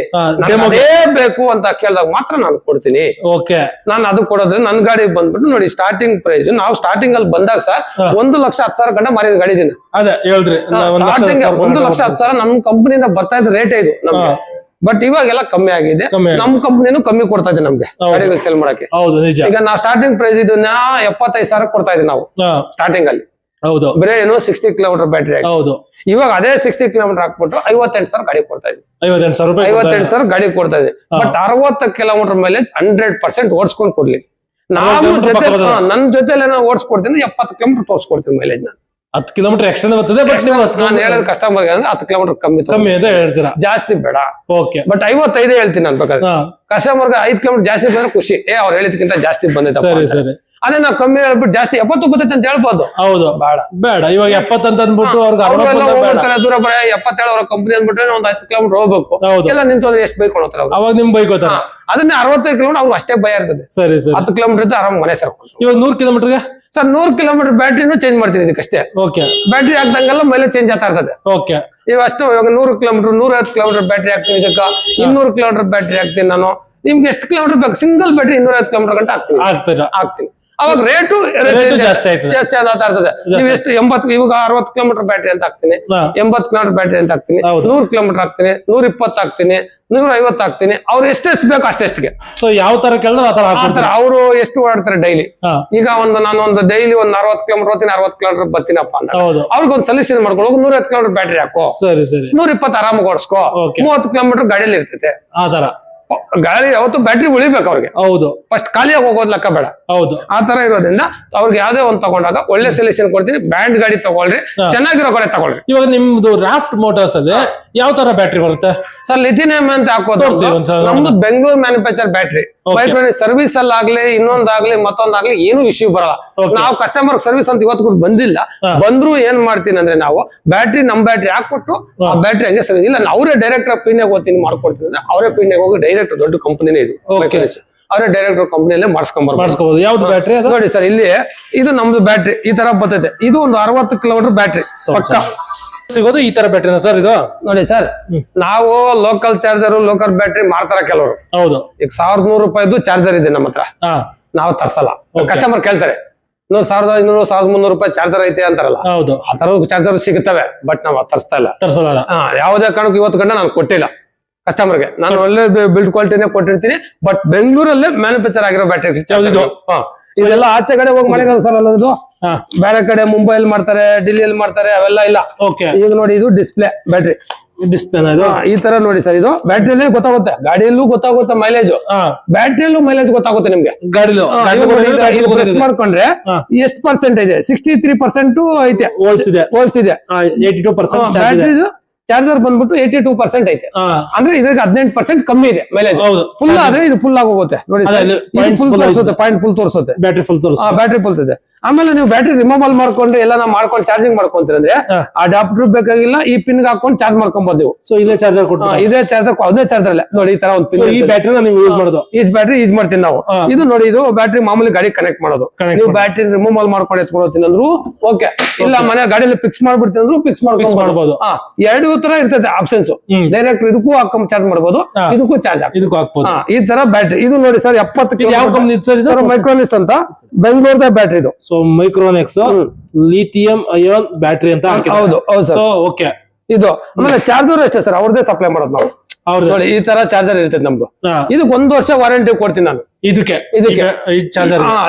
ಅದೇ ಬೇಕು ಅಂತ ಕೇಳಿದಾಗ ಮಾತ್ರ ನಾನು ಕೊಡ್ತೀನಿ. ನಾನು ಅದು ಕೊಡೋದ್ರೆ ನನ್ ಗಾಡಿ ಬಂದ್ಬಿಟ್ಟು ನೋಡಿ, ಸ್ಟಾರ್ಟಿಂಗ್ ಪ್ರೈಸ್ ನಾವು ಸ್ಟಾರ್ಟಿಂಗ್ ಅಲ್ಲಿ ಬಂದಾಗ ಸರ್ 1,10,000 ಗಂಟೆ ಮಾರಿದ ಗಾಡಿ ಇದೀನಿ. ಸ್ಟಾರ್ಟಿಂಗ್ 1,10,000 ನಮ್ ಕಂಪನಿಯಿಂದ ಬರ್ತಾ ಇದ್ದ ರೇಟ್ ಇದು ನಮ್ಗೆ. ಬಟ್ ಇವಾಗೆಲ್ಲ ಕಮ್ಮಿ ಆಗಿದೆ. ನಮ್ ಕಂಪನಿನೂ ಕಮ್ಮಿ ಕೊಡ್ತಾ ಇದೆ ನಮ್ಗೆ ಗಾಡಿಗಳು ಸೇಲ್ ಮಾಡಕ್ಕೆ. ಈಗ ನಾ ಸ್ಟಾರ್ಟಿಂಗ್ ಪ್ರೈಸ್ ಇದನ್ನ 75,000 ಕೊಡ್ತಾ ಇದೀವಿ ನಾವು ಸ್ಟಾರ್ಟಿಂಗ್ ಅಲ್ಲಿ. ಬರೇ ಏನು 60 ಕಿಲೋಮೀಟರ್ ಬ್ಯಾಟ್ರಿ. ಇವಾಗ ಅದೇ 60 ಕಿಲೋಮೀಟರ್ ಹಾಕ್ಬಿಟ್ಟು 58,000 ಗಾಡಿ ಕೊಡ್ತಾ ಇದ್ವಿ. 58,000 ಗಾಡಿ ಕೊಡ್ತಾ ಇದ್ವಿ. ಬಟ್ 60 ಕಿಲೋಮೀಟರ್ ಮೈಲೇಜ್ 100% ಓಡಿಸ್ಕೊಂಡು ಕೊಡ್ಲಿ. ನಾನು ನನ್ನ ಜೊತೆಲಿ ಓಡಿಸ್ಕೊಡ್ತೀನಿ, 70 ಕಿಲೋಮೀಟರ್ ತೋರಿಸ್ಕೊಡ್ತೀನಿ ಮೈಲೇಜ್. ನಾನು 10 ಕಿಲೋಮೀಟರ್ ಎಕ್ಸ್ಟೆಂಡ್ ಬರ್ತದೆ. ನಾನು ಹೇಳೋದು ಕಸ್ಟಮರ್ಗೆ ಅಂದ್ರೆ 10 ಕಿಲೋಮೀಟರ್ ಕಮ್ಮಿ ಅಂತ ಹೇಳ್ತೀರಾ, ಜಾಸ್ತಿ ಬೇಡ. ಬಟ್ 55 ಹೇಳ್ತೀನಿ ನಾನು. ಬೇಕಾದ್ರೆ ಕಸ್ಟಮರ್ಗೆ 5 ಕಿಲೋಮೀಟರ್ ಜಾಸ್ತಿ ಬಂದ್ರೆ ಖುಷಿ, ಅವ್ರು ಹೇಳಿದಕ್ಕಿಂತ ಜಾಸ್ತಿ ಬಂದೈತೆ. ಅದೇ ನಾವು ಕಮ್ಮಿ ಹೇಳ್ಬಿಟ್ಟು ಜಾಸ್ತಿ 70 ಬರ್ತೈತೆ ಅಂತ ಹೇಳ್ಬೋದು. ಹೌದು, ಬೇಡ. ಇವಾಗ 70 ಅಂತ ಅಂದ್ಬಿಟ್ಟು ಅವ್ರಿಗೆ ದೂರ 77 ಅವ್ರ ಕಂಪನಿ ಅಂದ್ಬಿಟ್ರೆ ಒಂದು 10 ಕಿಲೋಮೀಟರ್ ಹೋಗ್ಬೇಕು. ಎಲ್ಲ ನಿಂತು ಎಷ್ಟು ಬೈಕೊಳ್ತಾರೆ ಅವಾಗ ನಿಮ್ ಬೈಕೋತಾರೆ. ಅದನ್ನೇ 65 ಕಿಲೋಮೀಟರ್ ಅವ್ರು ಅಷ್ಟೇ ಭಯ ಇರ್ತದೆ. 10 ಕಿಲೋಮೀಟರ್ ಇದ್ದು ಆರಾಮ್ ಮನೆ ಸೇರ್ಕೊಂಡು. ಇವಾಗ 100 ಕಿಲೋಮೀಟರ್ಗೆ ಸರ್ 100 ಕಿಲೋಮೀಟರ್ ಬ್ಯಾಟ್ರಿನೂ ಚೇಂಜ್ ಮಾಡ್ತೀನಿ ಇದಕ್ಕಷ್ಟೇ. ಬ್ಯಾಟ್ರಿ ಹಾಕ್ದಂಗೆಲ್ಲ ಮೇಲೆ ಚೇಂಜ್ ಆಗ್ತಾ ಇರ್ತದೆ. ಇವಾಗ 100 ಕಿಲೋಮೀಟರ್ 150 ಕಿಲೋಮೀಟರ್ ಬ್ಯಾಟ್ರಿ ಹಾಕ್ತೀನಿ, ಇದಕ್ಕ 200 ಕಿಲೋಮೀಟರ್ ಬ್ಯಾಟ್ರಿ ಹಾಕ್ತೀನಿ. ನಾನು ನಿಮ್ಗೆ ಎಷ್ಟು ಕಿಲೋಮೀಟರ್ ಬೇಕು, ಸಿಂಗಲ್ ಬ್ಯಾಟ್ರಿ 250 ಕಿಲೋಮೀಟರ್ ಗಂಟೆ ಹಾಕ್ತೀನಿ. ಅವಾಗ ರೇಟು ಜಾಸ್ತಿ ಆಗ್ತಾ ಇರ್ತದೆ. ನೀವು ಎಷ್ಟು 80 ಇವಾಗ 60 ಕಿಲೋಮೀಟರ್ ಬ್ಯಾಟ್ರಿ ಅಂತ ಹಾಕ್ತೀನಿ, 80 ಕಿಲೋಮೀಟರ್ ಬ್ಯಾಟ್ರಿ ಅಂತ ಹಾಕ್ತೀನಿ, 100 ಕಿಲೋಮೀಟರ್ ಹಾಕ್ತೀನಿ, 120 ಹಾಕ್ತೀನಿ, 150 ಹಾಕ್ತೀನಿ. ಅವ್ರು ಎಷ್ಟೆಷ್ಟು ಬೇಕು ಅಷ್ಟೆಷ್ಟಿಗೆ. ಸೊ ಯಾವ ತರ ಕೇಳಿದ್ರೆ ಆ ತರ ಅವರು ಎಷ್ಟು ಓಡಾಡ್ತಾರೆ ಡೈಲಿ. ಈಗ ನಾನು ಡೈಲಿ 60 ಕಿಲೋಮೀಟರ್ ಹೋಗ್ತೀನಿ, 60 ಕಿಲೋಮೀಟರ್ ಬರ್ತೀನಪ್ಪ ಅಂತ ಅವ್ರಿಗೊಂದು ಸೊಲ್ಯೂಷನ್ ಮಾಡ್ಕೊಳ್ಳೋ, 150 ಕಿಲೋಮೀಟರ್ ಬ್ಯಾಟ್ರಿ ಹಾಕೋ, 120 ಆರಾಮಾಗಿ ಓಡಿಸ್ಕೋ, 30 ಕಿಲೋಮೀಟರ್ ಗಾಡಿಯಲ್ಲಿ ಇರ್ತೈತೆ. ಆ ತರ ಗಾಳಿ ಯಾವತ್ತು ಬ್ಯಾಟ್ರಿ ಉಳಿಬೇಕು ಅವ್ರಿಗೆ. ಫಸ್ಟ್ ಖಾಲಿಯಾಗಿ ಹೋಗೋದ್ ಲೆಕ್ಕ ಬೇಡ. ಆ ತರ ಇರೋದ್ರಿಂದ ಅವ್ರಿಗೆ ಯಾವ್ದೇ ಒಂದ್ ತಗೊಂಡಾಗ ಒಳ್ಳೆ ಸೊಲ್ಯೂಷನ್ ಕೊಡ್ತೀನಿ. ಬ್ರ್ಯಾಂಡ್ ಗಾಡಿ ತಗೊಳ್ರಿ, ಚೆನ್ನಾಗಿರೋ ಗಾಡಿ ತಗೊಳ್ರಿ. ಇವಾಗ ನಿಮ್ದು ರಾಫ್ಟ್ ಮೋಟಾರ್ಸ್ ಅಲ್ಲಿ ಯಾವ ತರ ಬ್ಯಾಟ್ರಿ ಬರುತ್ತೆ ಸರ್? ಲಿಥಿಯಂ ಅಂತ ಹಾಕೋದು ನಮ್ದು ಬೆಂಗಳೂರು ಮ್ಯಾನುಫ್ಯಾಕ್ಚರ್ ಬ್ಯಾಟ್ರಿ. ಸರ್ವಿಸ್ ಅಲ್ಲಾಗ್ಲಿ ಇನ್ನೊಂದಾಗ್ಲಿ ಮತ್ತೊಂದಾಗ್ಲಿ ಏನು ಇಶ್ಯೂ ಬರಲ್ಲ. ನಾವು ಕಸ್ಟಮರ್ ಸರ್ವಿಸ್ ಅಂತ ಇವತ್ತು ಬಂದಿಲ್ಲ. ಬಂದ್ರು ಏನ್ ಮಾಡ್ತೀನಿ ಅಂದ್ರೆ ನಾವು ಬ್ಯಾಟ್ರಿ ನಮ್ ಬ್ಯಾಟ್ರಿ ಹಾಕ್ಬಿಟ್ಟು ಆ ಬ್ಯಾಟ್ರಿ ಹಂಗೆ ಸರ್ವಿಸ್ ಇಲ್ಲ, ಅವರೇ ಡೈರೆಕ್ಟ್ ಪಿನ್ಯಾಗ ಹೋಗ್ತೀನಿ ಮಾಡ್ಕೊಡ್ತೀನಿ ಅಂದ್ರೆ ಅವರೇ ಪಿನ್ಯಾಗ ಹೋಗಿ ಡೈರೆಕ್ಟ್ ದೊಡ್ಡ ಕಂಪನಿನೇ ಇದು, ಅವರೇ ಡೈರೆಕ್ಟ್ ಕಂಪನಿಯಲ್ಲೇ ಮಾಡಿಸ್ಕೊಂಡ್ಬರ್ಬೋದು. ಯಾವ್ದು ಬ್ಯಾಟ್ರಿ ನೋಡಿ ಸರ್, ಇಲ್ಲಿ ಇದು ನಮ್ದು ಬ್ಯಾಟ್ರಿ ಈ ತರ ಬರ್ತೈತೆ. ಇದು ಒಂದು 60 ಕಿಲೋಮೀಟರ್ ಬ್ಯಾಟ್ರಿ ಪಕ್ಕ ಸಿಗೋದು ಈ ತರ ಬ್ಯಾಟ್ರಿ ಸರ್. ಇದು ನೋಡಿ ಸರ್, ನಾವು ಲೋಕಲ್ ಚಾರ್ಜರ್ ಲೋಕಲ್ ಬ್ಯಾಟ್ರಿ ಮಾರ್ತಾರ ಕೆಲವರು. ಹೌದು, ಈಗ 1,100 ರೂಪಾಯಿದು ಚಾರ್ಜರ್ ಇದೆ ನಮ್ಮ ಹತ್ರ, ನಾವು ತರ್ಸಲ್ಲ. ಕಸ್ಟಮರ್ ಕೇಳ್ತಾರೆ 1,500 1,300 ರೂಪಾಯಿ ಚಾರ್ಜರ್ ಐತೆ ಅಂತಾರಲ್ಲ, ಆ ತರ ಚಾರ್ಜರ್ ಸಿಗುತ್ತವೆ. ಬಟ್ ನಾವು ತರಿಸ್ತಾ ಇಲ್ಲ. ಯಾವುದೇ ಕಾರಣಕ್ಕೂ ಇವತ್ತು ಗಂಟೆ ನಾನು ಕೊಟ್ಟಿಲ್ಲ. ಕಸ್ಟಮರ್ಗೆ ನಾನು ಒಳ್ಳೆ ಬಿಲ್ಡ್ ಕ್ವಾಲಿಟಿನೇ ಕೊಟ್ಟಿರ್ತೀನಿ. ಬಟ್ ಬೆಂಗಳೂರಲ್ಲೇ ಮ್ಯಾನುಫ್ಯಾಕ್ಚರ್ ಆಗಿರೋ ಬ್ಯಾಟ್ರಿ ಇದೆಲ್ಲ ಆಚೆ ಕಡೆ ಹೋಗಿ ಮನೆಗಲ್ಲ ಸರ್ ಅಲ್ಲದು. ಬೇರೆ ಕಡೆ ಮುಂಬೈಲಿ ಮಾಡ್ತಾರೆ, ಡಿಲ್ಲಿಯಲ್ಲಿ ಮಾಡ್ತಾರೆ, ಅವೆಲ್ಲ ಇಲ್ಲ. ಈಗ ನೋಡಿ ಇದು ಡಿಸ್ಪ್ಲೇ ಬ್ಯಾಟ್ರಿ ಈ ತರ ನೋಡಿ ಸರ್. ಇದು ಬ್ಯಾಟ್ರಿಯಲ್ಲಿ ಗೊತ್ತಾಗುತ್ತೆ, ಗಾಡಿಯಲ್ಲೂ ಗೊತ್ತಾಗುತ್ತೆ ಮೈಲೇಜ್, ಬ್ಯಾಟ್ರಿಯಲ್ಲೂ ಮೈಲೇಜ್ ಗೊತ್ತಾಗುತ್ತೆ ನಿಮ್ಗೆ. ಪ್ರೆಸ್ ಮಾಡ್ಕೊಂಡ್ರೆ ಎಷ್ಟು ಪರ್ಸೆಂಟೇಜ್ 63% ಐತೆ, ಹೋಲ್ಸ್ ಇದೆ. ಬ್ಯಾಟ್ರಿ ಚಾರ್ಜರ್ ಬಂದ್ಬಿಟ್ಟು 82% ಐತೆ. ಅಂದ್ರೆ ಇದ್ರಿಗೆ 18% ಕಮ್ಮಿ ಇದೆ ಮೈಲೇಜ್. ಫುಲ್ ಆದ್ರೆ ಇದು ಫುಲ್ ಆಗಿ ಹೋಗುತ್ತೆ ನೋಡಿ, ಪಾಯಿಂಟ್ ಫುಲ್ ತೋರಿಸುತ್ತೆ, ಬ್ಯಾಟ್ರಿ ಫುಲ್ ಇದೆ. ಆಮೇಲೆ ನೀವು ಬ್ಯಾಟ್ರಿ ರಿಮೂವಲ್ ಮಾಡ್ಕೊಂಡ್ರೆ ಎಲ್ಲ ನಾವು ಮಾಡ್ಕೊಂಡು ಚಾರ್ಜಿಂಗ್ ಮಾಡ್ಕೊಂತೀರಂದ್ರೆ ಅಡಾಪ್ಟರ್ ಬೇಕಾಗಿಲ್ಲ, ಈ ಪಿನ್ ಹಾಕೊಂಡು ಚಾರ್ಜ್ ಮಾಡ್ಕೊಬಹುದು ನೀವು. ಸೊ ಇದೇ ಚಾರ್ಜರ್ ಇದೇ ಚಾರ್ಜರ್, ಅದೇ ಚಾರ್ಜರ್ ಅಲ್ಲ ನೋಡಿ, ಈ ತರ ಒಂದು ಪಿನ್. ಈ ಬ್ಯಾಟ್ರಿ ನೀವು ಯೂಸ್ ಮಾಡೋದು, ಈ ಬ್ಯಾಟ್ರಿ ಯೂಸ್ ಮಾಡ್ತೀನಿ ನಾವು. ಇದು ನೋಡಿ, ಇದು ಬ್ಯಾಟ್ರಿ ಮಾಮೂಲಿ ಗಾಡಿ ಕನೆಕ್ಟ್ ಮಾಡೋದು. ನೀವು ಬ್ಯಾಟ್ರಿ ರಿಮೂವಲ್ ಮಾಡ್ಕೊಂಡು ಎತ್ಕೊಳ್ತೀನಿ ಅಂದ್ರು ಓಕೆ, ಇಲ್ಲ ಮನೆ ಗಾಡಿಯಲ್ಲಿ ಫಿಕ್ಸ್ ಮಾಡ್ಬಿಡ್ತೀನಿ ಅಂದ್ರು ಫಿಕ್ಸ್ ಮಾಡ್ಬೋದು. ಎರಡು ತರ ಇರ್ತದೆ ಆಪ್ಷನ್ಸ್. ಡೈರೆಕ್ಟ್ ಇದಕ್ಕೂ ಹಾಕೊಂಡ್ ಚಾರ್ಜ್ ಮಾಡಬಹುದು, ಇದಕ್ಕೂ ಚಾರ್ಜ್ ಹಾಕಬಹುದು. ಈ ತರ ಬ್ಯಾಟ್ರಿ ಇದು ನೋಡಿ ಸರ್, 70 ಮೈಕ್ರೋನಿಕ್ಸ್ ಅಂತ ಬೆಂಗಳೂರದ ಬ್ಯಾಟ್ರಿ ಇದು. ಸೊ ಮೈಕ್ರೋನೆಕ್ಸ್ ಲಿಥಿಯಂ ಅಯಾನ್ ಬ್ಯಾಟ್ರಿ ಅಂತ. ಹೌದು ಸರ್. ಓಕೆ, ಇದು ಆಮೇಲೆ ಚಾರ್ಜರ್ ಅಷ್ಟೇ ಸರ್, ಅವ್ರದೇ ಸಪ್ಲೈ ಮಾಡೋದು ನಾವು. ನೋಡಿ ಈ ತರ ಚಾರ್ಜರ್ ಇರ್ತದೆ ನಮ್ದು. ಇದಕ್ಕೆ 1 ವರ್ಷ ವಾರಂಟಿ ಕೊಡ್ತೀನಿ ನಾನು. ಇದಕ್ಕೆ ಚಾರ್ಜರ್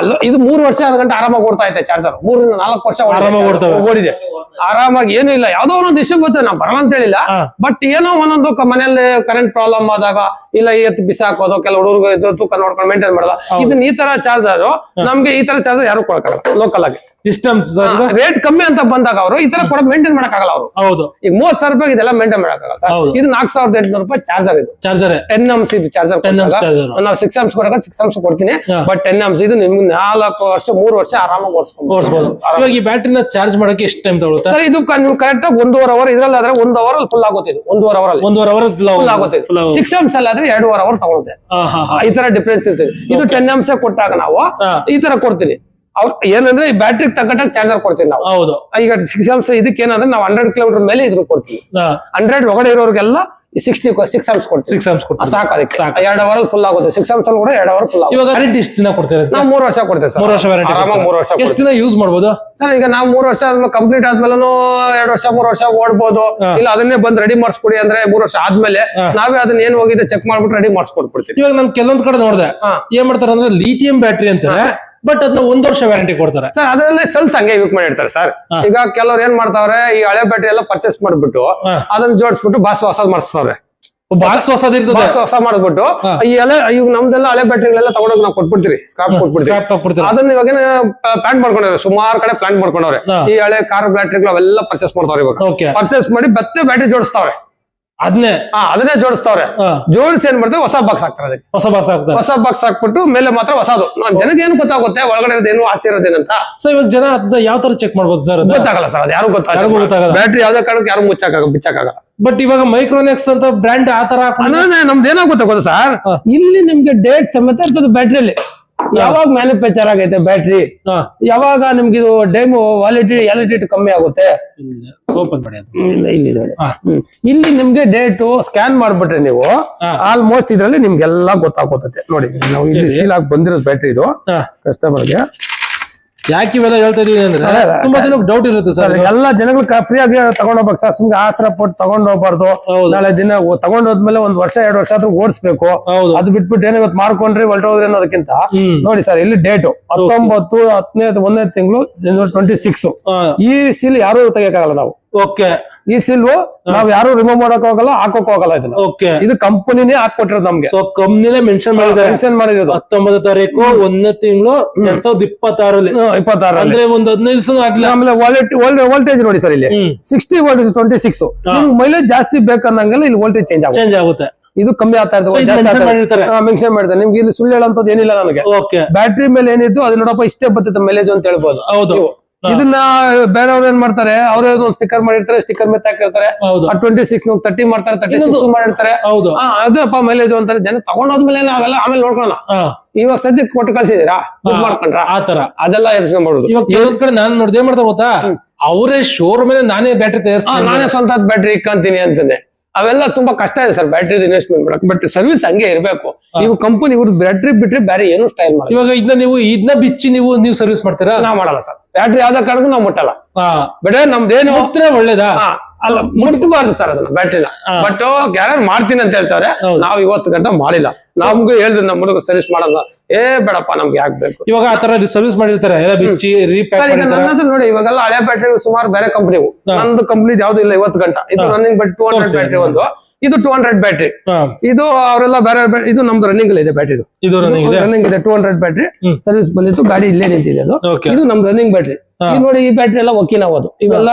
ಇದು 3 ವರ್ಷ 6 ಗಂಟೆ ಆರಾಮಾಗಿ ಓಡ್ತಾ ಐತೆ ಚಾರ್ಜರ್. 3 ರಿಂದ 4 ವರ್ಷ ಓಡಿದೆ ಆರಾಮಾಗಿ, ಏನು ಇಲ್ಲ. ಯಾವ್ದೋ ಒಂದೊಂದು ಇಶ್ಯೂ ಬರ್ತದೆ, ನಾವು ಬರಲ್ಲ ಅಂತ ಹೇಳಿಲ್ಲ. ಬಟ್ ಏನೋ ಒಂದೊಂದು ಮನೆಯಲ್ಲಿ ಕರೆಂಟ್ ಪ್ರಾಬ್ಲಮ್ ಆದಾಗ, ಇಲ್ಲ ಎತ್ತು ಬಿಸಾಕೋದು, ಕೆಲ ಹುಡುಗರು ತೂಕ ನೋಡ್ಕೊಂಡು ಮೇಂಟೈನ್ ಮಾಡಲ್ಲ. ಇದನ್ನ ಈ ತರ ಚಾರ್ಜರ್ ನಮ್ಗೆ ಈ ತರ ಚಾರ್ಜರ್ ಯಾರು ಕೊಡಕ್ಕಾಗಲ್ಲ ಲೋಕಲ್ ಆಗಿ. ಸಿಸ್ಟಮ್ಸ್ ರೇಟ್ ಕಮ್ಮಿ ಅಂತ ಬಂದಾಗ ಅವರು ಈ ತರ ಕೂಡ ಮೇಂಟೈನ್ ಮಾಡಕ್ಕಾಗಲ್ಲ ಅವರು. ಹೌದು, ಈಗ 30,000 ರೂಪಾಯಿ ಇದೆಲ್ಲ ಮೇಂಟೈನ್ ಮಾಡಕ್ಕಾಗಲ್ಲ ಸರ್. ಇದು 4,800 ರೂಪಾಯಿ ಚಾರ್ಜರ್. ಇದು ಚಾರ್ಜರ್ 10 amps ಇದು ಚಾರ್ಜರ್. ನಾವು 6 amps ಕೊಡಕ 6 amps ಕೊಡ್ತೀನಿ, ಬಟ್ 10 amps ಇದು ನಿಮ್ಗೆ 4 ವರ್ಷ 3 ವರ್ಷ ಆರಾಮಾಗಿ ಓಡಿಸ್ಬೋದು. ಇವಾಗ ಈ ಬ್ಯಾಟ್ರಿನ ಚಾರ್ಜ್ ಮಾಡಕ್ಕೆ ಎಷ್ಟು ಟೈಮ್ ತಗೊಳುತ್ತೆ ಸರ್? ಇದು ನೀವು ಕರೆಕ್ಟ್ ಆಗಿ 1.5 ಅವರ್, ಇದ್ರಲ್ಲಿ ಆದ್ರೆ 1 ಅವರ್ ಅಲ್ಲಿ ಫುಲ್ ಆಗುತ್ತೆ. ಇದು 1.5 ಅವರ್ ಫುಲ್ ಆಗುತ್ತೆ. 6 amps ಅಲ್ಲಿ ಆದ್ರೆ 2.5 ಅವರ್ ತಗೊಳುತ್ತೆ. ಈ ತರ ಡಿಫ್ರೆನ್ಸ್ ಇರ್ತದೆ. ಇದು 10 amps ಕೊಟ್ಟಾಗ ನಾವು ಈ ತರ ಕೊಡ್ತೀವಿ. ಅವ್ರು ಏನಂದ್ರೆ ಈ ಬ್ಯಾಟ್ರಿ ತಕ್ಕಟ್ಟಾಗಿ ಚಾರ್ಜರ್ ಕೊಡ್ತೀವಿ ನಾವು. ಹೌದು, ಈಗ 6 amps ಇದಕ್ಕೆ ಏನಂದ್ರೆ ನಾವು 100 ಕಿಲೋಮೀಟರ್ ಮೇಲೆ ಇದ್ರ ಕೊಡ್ತೀವಿ. 100 ಒಳಗಡೆ ಇರೋರಿಗೆಲ್ಲ 6 amps ಕೊಡ್ತೀವಿ. 6 amps ಕೊಡ್ತೀವಿ, ಸಾಕು. ಅದಕ್ಕೆ 2 ಅವರ್ ಫುಲ್ ಆಗುತ್ತೆ. 6 amps ಅಲ್ಲಿ ಕೂಡ 2 ಅವರ್ ಫುಲ್ ಆಗುತ್ತೆ. ಇವಾಗ ವಾರಂಟಿ ಎಷ್ಟು ದಿನ ಕೊಡ್ತೀರಾ? ನಾವು 3 ವರ್ಷ ಕೊಡ್ತೇವೆ ಸರ್. 3 ವರ್ಷ ವಾರಂಟಿ. ಆರಾಮಾಗಿ 3 ವರ್ಷ. ಎಷ್ಟು ದಿನ ಯೂಸ್ ಮಾಡ್ಬೋದು ಸರ್? ಈಗ ನಾವು 3 ವರ್ಷ ಕಂಪ್ಲೀಟ್ ಆದ್ಮೇಲೆ 2 ವರ್ಷ 3 ವರ್ಷ ಓಡ್ಬೋದು. ಇಲ್ಲ ಅದನ್ನೇ ಬಂದ್ ರೆಡಿ ಮಾಡಿಸ್ಕೊಡಿ ಅಂದ್ರೆ 3 ವರ್ಷ ಆದ್ಮೇಲೆ ನಾವೇ ಅದನ್ನ ಏನ್ ಹೋಗಿದೆ ಚೆಕ್ ಮಾಡ್ಬಿಟ್ಟು ರೆಡಿ ಮಾಡಿಸ್ಕೊಟ್ಬಿಡ್ತೀವಿ. ಇವಾಗ ನಾನು ಕೆಲವೊಂದ್ ಕಡೆ ನೋಡಿದೆ, ಏನ್ ಮಾಡ್ತಾರೆ ಅಂದ್ರೆ ಲಿಥಿಯಂ ಬ್ಯಾಟ್ರಿ ಅಂತಾರೆ, ಬಟ್ ಅದನ್ನ 1 ವರ್ಷ ವ್ಯಾರಂಟಿ ಕೊಡ್ತಾರೆ ಸರ್. ಅದರಲ್ಲಿ ಸ್ವಲ್ಪ ಹಂಗೆ ಯೂಸ್ ಮಾಡಿರ್ತಾರೆ ಸರ್. ಈಗ ಕೆಲವ್ರು ಏನ್ ಮಾಡ್ತಾವ್ರೆ, ಈ ಹಳೆ ಬ್ಯಾಟ್ರಿ ಎಲ್ಲ ಪರ್ಚೇಸ್ ಮಾಡ್ಬಿಟ್ಟು ಅದನ್ನ ಜೋಡಿಸ್ಬಿಟ್ಟು ಹೊಸದ್ ಮಾಡಿಸ್ತಾವ್ರೆ. ಬಾಕ್ಸ್ ಹೊಸ ಮಾಡ್ಬಿಟ್ಟು ಈ ಈಗ ನಮ್ದೆಲ್ಲ ಹಳೆ ಬ್ಯಾಟ್ರಿಗಳೆಲ್ಲ ತಗೊಂಡೋಗಿ ನಾವು ಕೊಟ್ಬಿಡ್ತೀವಿ, ಸ್ಕ್ರಾಪ್ ಕೊಟ್ಬಿಡ್ತೀವಿ. ಅದನ್ನ ಇವಾಗ ಪ್ಲಾಂಟ್ ಮಾಡ್ಕೊಂಡವ್ರೆ, ಸುಮಾರು ಕಡೆ ಪ್ಲಾಂಟ್ ಮಾಡ್ಕೊಂಡವ್ರೆ. ಈ ಹಳೆ ಕಾರ್ ಬ್ಯಾಟ್ರಿಗಳು ಅವೆಲ್ಲ ಪರ್ಚೇಸ್ ಮಾಡ್ತಾವ್ರೆ. ಇವಾಗ ಪರ್ಚೇಸ್ ಮಾಡಿ ಮತ್ತೆ ಬ್ಯಾಟ್ರಿ ಜೋಡಿಸ್ತಾವ್ರೆ. ಅದನ್ನೇ ಜೋಡಿಸ್ತಾವ್ರೆ. ಜೋಡಿಸಿ ಏನ್ ಮಾಡ್ತಾರೆ, ಹೊಸ ಬಾಕ್ಸ್ ಹಾಕ್ತಾರೆ. ಅದಕ್ಕೆ ಹೊಸ ಬಾಕ್ಸ್ ಹಾಕ್ಬಿಟ್ಟು ಮೇಲೆ ಮಾತ್ರ ಹೊಸದು. ಜನಕ್ಕೆ ಏನು ಗೊತ್ತಾಗುತ್ತೆ ಒಳಗಡೆ ಇರೋದೇನು ಆಚೆ ಇರೋದೇನಂತ. ಸೊ ಇವಾಗ ಜನ ಅದನ್ನ ಯಾವ ತರ ಚೆಕ್ ಮಾಡ್ಬೋದು ಸರ್? ಗೊತ್ತಾಗಲ್ಲ ಸರ್, ಅದು ಯಾರು ಗೊತ್ತಾಗಲ್ಲ. ಬ್ಯಾಟ್ರಿ ಯಾವ್ದೇ ಕಾರಣಕ್ಕೆ ಯಾರು ಬಿಚ್ಚಾಗಲ್ಲ. ಬಟ್ ಇವಾಗ ಮೈಕ್ರೋನೆಕ್ಸ್ ಅಂತ ಬ್ರ್ಯಾಂಡ್ ಆತರ ನಮ್ದು ಏನಾಗುತ್ತೆ ಗೊತ್ತಾ ಸರ್, ಇಲ್ಲಿ ನಿಮ್ಗೆ ಡೇಟ್ ಸಮೇತ ಇರ್ತದೆ ಬ್ಯಾಟ್ರಿಯಲ್ಲಿ. ಯಾವಾಗ ಮ್ಯಾನುಫ್ಯಾಕ್ಚರ್ ಆಗೈತೆ ಬ್ಯಾಟ್ರಿ, ಯಾವಾಗ ನಿಮ್ಗೆ ಇದು ಡೈಮು ವ್ಯಾಲಿಡಿಟಿ ಕಮ್ಮಿ ಆಗುತ್ತೆ. ಇಲ್ಲಿ ನಿಮ್ಗೆ ಡೇಟ್ ಸ್ಕ್ಯಾನ್ ಮಾಡ್ಬಿಟ್ರೆ ನೀವು ಆಲ್ಮೋಸ್ಟ್ ಇದ್ರಲ್ಲಿ ನಿಮ್ಗೆಲ್ಲ ಗೊತ್ತಾಗುತ್ತೆ. ನೋಡಿ ನಾವು ಇಲ್ಲಿ ಸೀಲ್ ಆಗಿ ಬಂದಿರೋದು ಬ್ಯಾಟ್ರಿ ಇದು ಕಸ್ಟಮರ್ಗೆ. ಯಾಕೆ ಇವೆಲ್ಲ ಹೇಳ್ತಾ ಇದೀವಿ ಅಂದ್ರೆ ತುಂಬಾ ಜನಕ್ಕೆ ಡೌಟ್ ಇರುತ್ತೆ ಸರ್. ಎಲ್ಲಾ ಜನಗಳು ಫ್ರೀ ಆಗಿ ತಗೊಂಡೋಗ್ಬೇಕು ಸರ್. ಸುಮ್ನೆ ಆತರ ಪಟ್ಟು ತಗೊಂಡೋಗ್ಬಾರ್ದು. ನಾಳೆ ದಿನ ತಗೊಂಡೋದ್ಮೇಲೆ 1 ವರ್ಷ 2 ವರ್ಷ ಆದ್ರೂ ಓಡಿಸ್ಬೇಕು. ಅದು ಬಿಟ್ಬಿಟ್ಟು ಏನೋ ಇವತ್ತು ಮಾರ್ಕೊಂಡ್ರೆ ಹೊರಟೋದ್ರಿ ಅನ್ನೋದಕ್ಕಿಂತ ನೋಡಿ ಸರ್, ಇಲ್ಲಿ ಡೇಟು 19/10/1ನೇ ತಿಂಗಳು 26. ಈ ಸೀಲ್ ಯಾರು ತೆಗಿಯಕ್ಕಾಗಲ್ಲ ನಾವು. ಓಕೆ, ಈ ಸಿಲ್ವು ನಾವ್ ಯಾರು ರಿಮೂವ್ ಮಾಡಕ್ ಹೋಗಲ್ಲ, ಹಾಕೋಕ್ ಹೋಗಲ್ಲ. ಇದನ್ನ ಇದು ಕಂಪನಿನೇ ಹಾಕೊಟ್ಟಿರೋದು ನಮ್ಗೆ. ಸೊ ಕಂಪನಿನೇ ಮೆನ್ಷನ್ ಮಾಡಿರೋದು 19 ತಾರೀಕು 1ನೇ ತಿಂಗಳು 2026 ಅಂದ್ರೆ ಒಂದು 15 ದಿವಸ ಆಗ್ಲಿಲ್ಲ. ಆಮೇಲೆ ವೋಲ್ಟೇಜ್ ನೋಡಿ ಸರ್, ಇಲ್ಲಿ 60 ವೋಲ್ಟೇಜ್ 26. ಮೈಲೇಜ್ ಜಾಸ್ತಿ ಬೇಕನ್ನಂಗೆಲ್ಲ ಇಲ್ಲಿ ವೋಲ್ಟೇಜ್ ಚೇಂಜ್ ಆಗುತ್ತೆ. ಇದು ಕಮ್ಮಿ ಆಗ್ತಾ ಇರ್ತದೆ, ಮೆನ್ಷನ್ ಮಾಡಿದ್ದಾರೆ. ನಿಮ್ಗೆ ಇಲ್ಲಿ ಸುಳ್ಳು ಹೇಳಂತದ್ದು ಏನಿಲ್ಲ ನನಗೆ. ಬ್ಯಾಟ್ರಿ ಮೇಲೆ ಏನಿತ್ತು ಅದು ನೋಡಪ್ಪ ಇಷ್ಟೇ ಬರ್ತೈತೆ ಮೈಲೇಜ್ ಅಂತ ಹೇಳ್ಬೋದು. ಹೌದು, ಇದನ್ನ ಬೇರೆಯವ್ರು ಏನ್ ಮಾಡ್ತಾರೆ, ಅವರೇ ಒಂದು ಸ್ಟಿಕ್ಕರ್ ಮಾಡಿರ್ತಾರೆ, ಸ್ಟಿಕ್ಕರ್ ಮೇಲೆ ಹಾಕಿರ್ತಾರೆ. 26 30 ಮಾಡ್ತಾರೆ, 36 ಮಾಡಿರ್ತಾರೆ. ಅದಪ್ಪ ಮೈಲೇಜ್ ಅಂತಾರೆ. ಜನ ತಗೊಂಡೋದ್ಮೇಲೆ ನಾವೆಲ್ಲ ಆಮೇಲೆ ನೋಡ್ಕೊಳ್ಳೋಣ. ಇವಾಗ ಸದ್ಯಕ್ಕೆ ಕೊಟ್ಟು ಕಳ್ಸಿದೀರಾ, ಮಾಡ್ಕೊಂಡ್ರ ಆತರ ಅದೆಲ್ಲ ಮಾಡ್ಬೋದು. ಇವಾಗ ಕೆಲವೊಂದ್ ಕಡೆ ನಾನ್ ನೋಡ್ದೆ ಏನ್ ಮಾಡ್ತಾರೆ ಗೊತ್ತಾ, ಅವರೇ ಶೋರೂಮ್ ಮೇಲೆ ನಾನೇ ಬ್ಯಾಟ್ರಿ ತಯಾರಿಸ್ತೀನಿ, ನಾನೇ ಸ್ವಂತ ಬ್ಯಾಟ್ರಿ ಇಕ್ಕಂತೀನಿ ಅಂತಂದೆ. ಅವೆಲ್ಲ ತುಂಬಾ ಕಷ್ಟ ಇದೆ ಸರ್ ಬ್ಯಾಟ್ರಿ ಇನ್ವೆಸ್ಟ್ಮೆಂಟ್ ಮಾಡಕ್. ಬಟ್ ಸರ್ವಿಸ್ ಹಂಗೆ ಇರಬೇಕು. ಇವು ಕಂಪನಿ ಇವ್ರು ಬ್ಯಾಟ್ರಿ ಬಿಟ್ರೆ ಬೇರೆ ಏನು ಸ್ಟೈಲ್ ಮಾಡಿ. ಇವಾಗ ಇದನ್ನ ಬಿಚ್ಚಿ ನೀವು ಸರ್ವಿಸ್ ಮಾಡ್ತೀರಾ? ನಾವ್ ಮಾಡಲ್ಲ ಸರ್. ಬ್ಯಾಟ್ರಿ ಯಾವ್ದೇ ಕಾರಣಕ್ಕೂ ನಾವು ಮುಟ್ಟಲ್ಲ. ಬೇಡ ನಮ್ದೇನು ಒಳ್ಳೇದಾ. ಅಲ್ಲ ಮುಟ್ಬಾರ್ದು ಸರ್ ಅದನ್ನ ಬ್ಯಾಟ್ರಿನ. ಬಟ್ ಗ್ಯಾರೇಜ್ ಮಾಡ್ತೀನಿ ಅಂತ ಹೇಳ್ತಾರೆ, ನಾವು ಇವತ್ತು ಗಂಟೆ ಮಾಡಿಲ್ಲ. ನಮ್ಗೂ ಹೇಳಿದ್ರು ನಮ್ಮ ಹುಡುಗ ಸರ್ವಿಸ್ ಮಾಡೋದ, ಬೇಡಪ್ಪ ನಮ್ಗೆ ಯಾಕೆ ಬೇಕು. ಇವಾಗ ಆತರ ಸರ್ವಿಸ್ ಮಾಡಿರ್ತಾರೆ ಎಲ್ಲ ಬಿಚ್ಚಿ ರೀಪ್ಯಾಕ್ ನೋಡಿ. ಇವಾಗೆಲ್ಲ ಹಳೆ ಬ್ಯಾಟ್ರಿ ಸುಮಾರು ಬೇರೆ ಕಂಪ್ನಿವು, ನಂದು ಕಂಪ್ನಿ ಯಾವ್ದು ಇಲ್ಲ ಇವತ್ತು ಗಂಟ. ಇದು ರನ್ನಿಂಗ್ ಬಟ್ 200 ಬ್ಯಾಟ್ರಿ ಒಂದು, ಇದು 200 ಬ್ಯಾಟ್ರಿ. ಇದು ಅವರೆಲ್ಲ ಬೇರೆ, ಇದು ನಮ್ದು ರನ್ನಿಂಗ್ ಇದೆ ಬ್ಯಾಟ್ರಿ. ಇದು ರನ್ನಿಂಗ್ ಇದೆ 200 ಬ್ಯಾಟ್ರಿ. ಸರ್ವಿಸ್ ಬಂದಿತ್ತು, ಗಾಡಿ ಇಲ್ಲೇ ನಿಂತಿದೆ ಅದು. ಇದು ನಮ್ದು ರನ್ನಿಂಗ್ ಬ್ಯಾಟ್ರಿ. ನೋಡಿ ಈ ಬ್ಯಾಟ್ರಿ ಎಲ್ಲ ಒಕ್ಕಿ ನಾವದು ಇವೆಲ್ಲ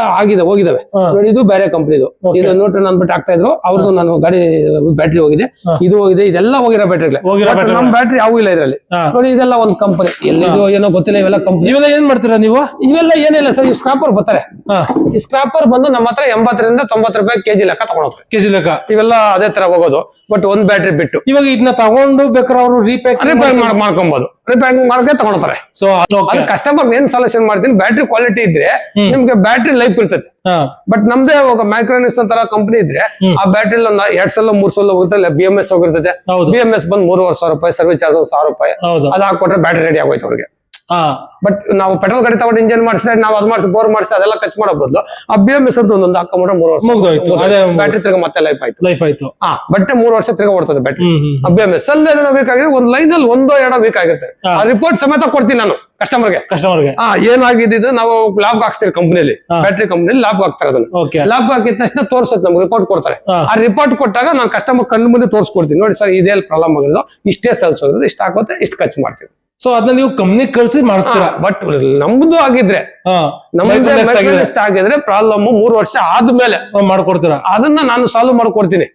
ಹೋಗಿದಾವೆ ನೋಡಿ. ಇದು ಬೇರೆ ಕಂಪ್ನಿದು, ಇದು ನ್ಯೂಟ್ರನ್ ಅಂದ್ಬಿಟ್ಟು ಆಗ್ತಾ ಇದ್ರು ಅವ್ರದ್ದು. ನಾನು ಗಾಡಿ ಬ್ಯಾಟ್ರಿ ಹೋಗಿದೆ, ಇದು ಹೋಗಿದೆ, ಇದೆಲ್ಲ ಹೋಗಿರೋ ಬ್ಯಾಟ್ರಿ. ನಮ್ ಬ್ಯಾಟ್ರಿ ಯಾವ ಇಲ್ಲ ಇದ್ರಲ್ಲಿ ನೋಡಿ. ಇದೆಲ್ಲ ಒಂದು ಕಂಪನಿ, ಎಲ್ಲಿದು ಏನೋ ಗೊತ್ತಿಲ್ಲ. ಇವೆಲ್ಲ ಕಂಪನಿ. ಇವೆಲ್ಲ ಏನ್ ಮಾಡ್ತೀರಾ ನೀವು? ಇವೆಲ್ಲ ಏನಿಲ್ಲ ಸರ್, ಈ ಸ್ಕ್ರಾಪರ್ ಬರ್ತಾರೆ. ಈ ಸ್ಕ್ರಾಪರ್ ಬಂದು ನಮ್ಮ ಹತ್ರ 80 ರಿಂದ 90 ರೂಪಾಯಿ ಕೆಜಿ ಲೆಕ್ಕ ತಗೊಂಡೋಗ್ತಾರೆ. ಕೆಜಿ ಲೆಕ್ಕ ಇವೆಲ್ಲ ಅದೇ ತರ ಹೋಗೋದು. ಬಟ್ ಒಂದ್ ಬ್ಯಾಟ್ರಿ ಬಿಟ್ಟು ಇವಾಗ ಇದನ್ನ ತಗೊಂಡು ಬೇಕಾದ್ರೆ ಅವರು ರೀಪ್ಯಾಕಿಂಗ್ ಮಾಡ್ಕೊಬಹುದು, ರೀಪ್ಯಾಕಿಂಗ್ ಮಾಡಕ್ಕೆ ತಗೊಂಡ್ತಾರೆ. ಸೊ ಕಸ್ಟಮರ್ ಏನ್ ಸೊಲ್ಯೂಷನ್ ಮಾಡ್ತೀನಿ, ಬ್ಯಾಟ್ರಿ ಕ್ವಾಲಿಟಿ ಇದ್ರೆ ನಿಮ್ಗೆ ಬ್ಯಾಟ್ರಿ ಲೈಫ್ ಇರ್ತದೆ. ಬಟ್ ನಮ್ದೇ ಮೈಕ್ರೋನಿಕ್ಸ್ ತರ ಕಂಪನಿ ಇದ್ರೆ ಆ ಬ್ಯಾಟ್ರಿ 2 ಸಲ 3 ಸಲ ಹೋಗುತ್ತೆ. BMS ಹೋಗಿರ್ತದೆ, BMS ಬಂದ್ 3,500 ರೂಪಾಯಿ, ಸರ್ವಿಸ್ ಚಾರ್ಜ್ 1,000 ರೂಪಾಯಿ. ಅದ್ ಹಾಕೊಟ್ರೆ ಬ್ಯಾಟ್ರಿ ರೆಡಿ ಆಗೋಯ್ತು ಅವ್ರಿಗೆ. ಬಟ್ ನಾವು ಪೆಟ್ರೋಲ್ ಗಾಡಿ ತಗೊಂಡು ಇಂಜಿನ್ ಮಾಡಿಸಿದ್ರೆ ನಾವು ಅದ್ ಮಾಡಿಸಿ ಬೋರ್ ಮಾಡಿಸಿ ಅದೆಲ್ಲ ಖರ್ಚು ಮಾಡೋ ಬದಲು ಆ BMS ಅಂತ ಒಂದೊಂದು ಹಾಕೊಂಡ್ರೆ 3 ವರ್ಷ ಬ್ಯಾಟ್ರಿ ತಿರ್ಗ ಮತ್ತೆ ಲೈಫ್ ಆಯ್ತು. ಬಟ್ 3 ವರ್ಷ ತಿರ್ಗ ಓಡ್ತದೆ ಬ್ಯಾಟ್ರಿ. BMS ಅಲ್ಲಿ ಏನೋ ವೀಕ್ ಆಗಿದ್ರೆ ಒಂದ್ ಲೈನ್ ಅಲ್ಲಿ 1-2 ವೀಕ್ ಆಗಿರುತ್ತೆ. ಆ ರಿಪೋರ್ಟ್ ಸಮೇತ ಕೊಡ್ತೀನಿ ನಾನು ಕಸ್ಟಮರ್ಗೆ. ಏನಾಗಿದ್ದು ನಾವು ಲ್ಯಾಬ್ ಹಾಕ್ಸ್ತೀವಿ ಕಂಪನಿಯಲ್ಲಿ, ಬ್ಯಾಟ್ರಿ ಕಂಪನಿಯಲ್ಲಿ ಲ್ಯಾಬ್ ಹಾಕ್ತಾರೆ. ಅದನ್ನ ಲ್ಯಾಬ್ ಹಾಕಿದ ತಕ್ಷಣ ತೋರ್ಸುತ್ತೆ, ನಮ್ಗೆ ರಿಪೋರ್ಟ್ ಕೊಡ್ತಾರೆ. ಆ ರಿಪೋರ್ಟ್ ಕೊಟ್ಟಾಗ ನಾನು ಕಸ್ಟಮರ್ ಕಣ್ಣು ಮುಂದೆ ತೋರಿಸ್ಕೊಡ್ತೀನಿ. ನೋಡಿ ಸರ್, ಇದೇ ಪ್ರಾಬ್ಲಮ್ ಆಗಿರೋದು, ಇಷ್ಟೇ ಸೆಲ್ಸ್ ಹೋಗಿರೋದು, ಇಷ್ಟ ಆಗುತ್ತೆ, ಇಷ್ಟು ಖರ್ಚು ಮಾಡ್ತೀವಿ. ಸೊ ಅದನ್ನ ನೀವು ಕಂಪ್ನಿ ಕಳ್ಸಿ ಮಾಡಿಸ್ತೀರಾ. ಬಟ್ ನಮ್ದು ಆಗಿದ್ರೆ, ಆಗಿದ್ರೆ ಪ್ರಾಬ್ಲಮ್ 3 ವರ್ಷ ಆದ್ಮೇಲೆ ಮಾಡ್ಕೊಡ್ತೀರಾ, ಅದನ್ನ ನಾನು ಸಾಲ್ವ್ ಮಾಡ್ಕೊಡ್ತೀನಿ.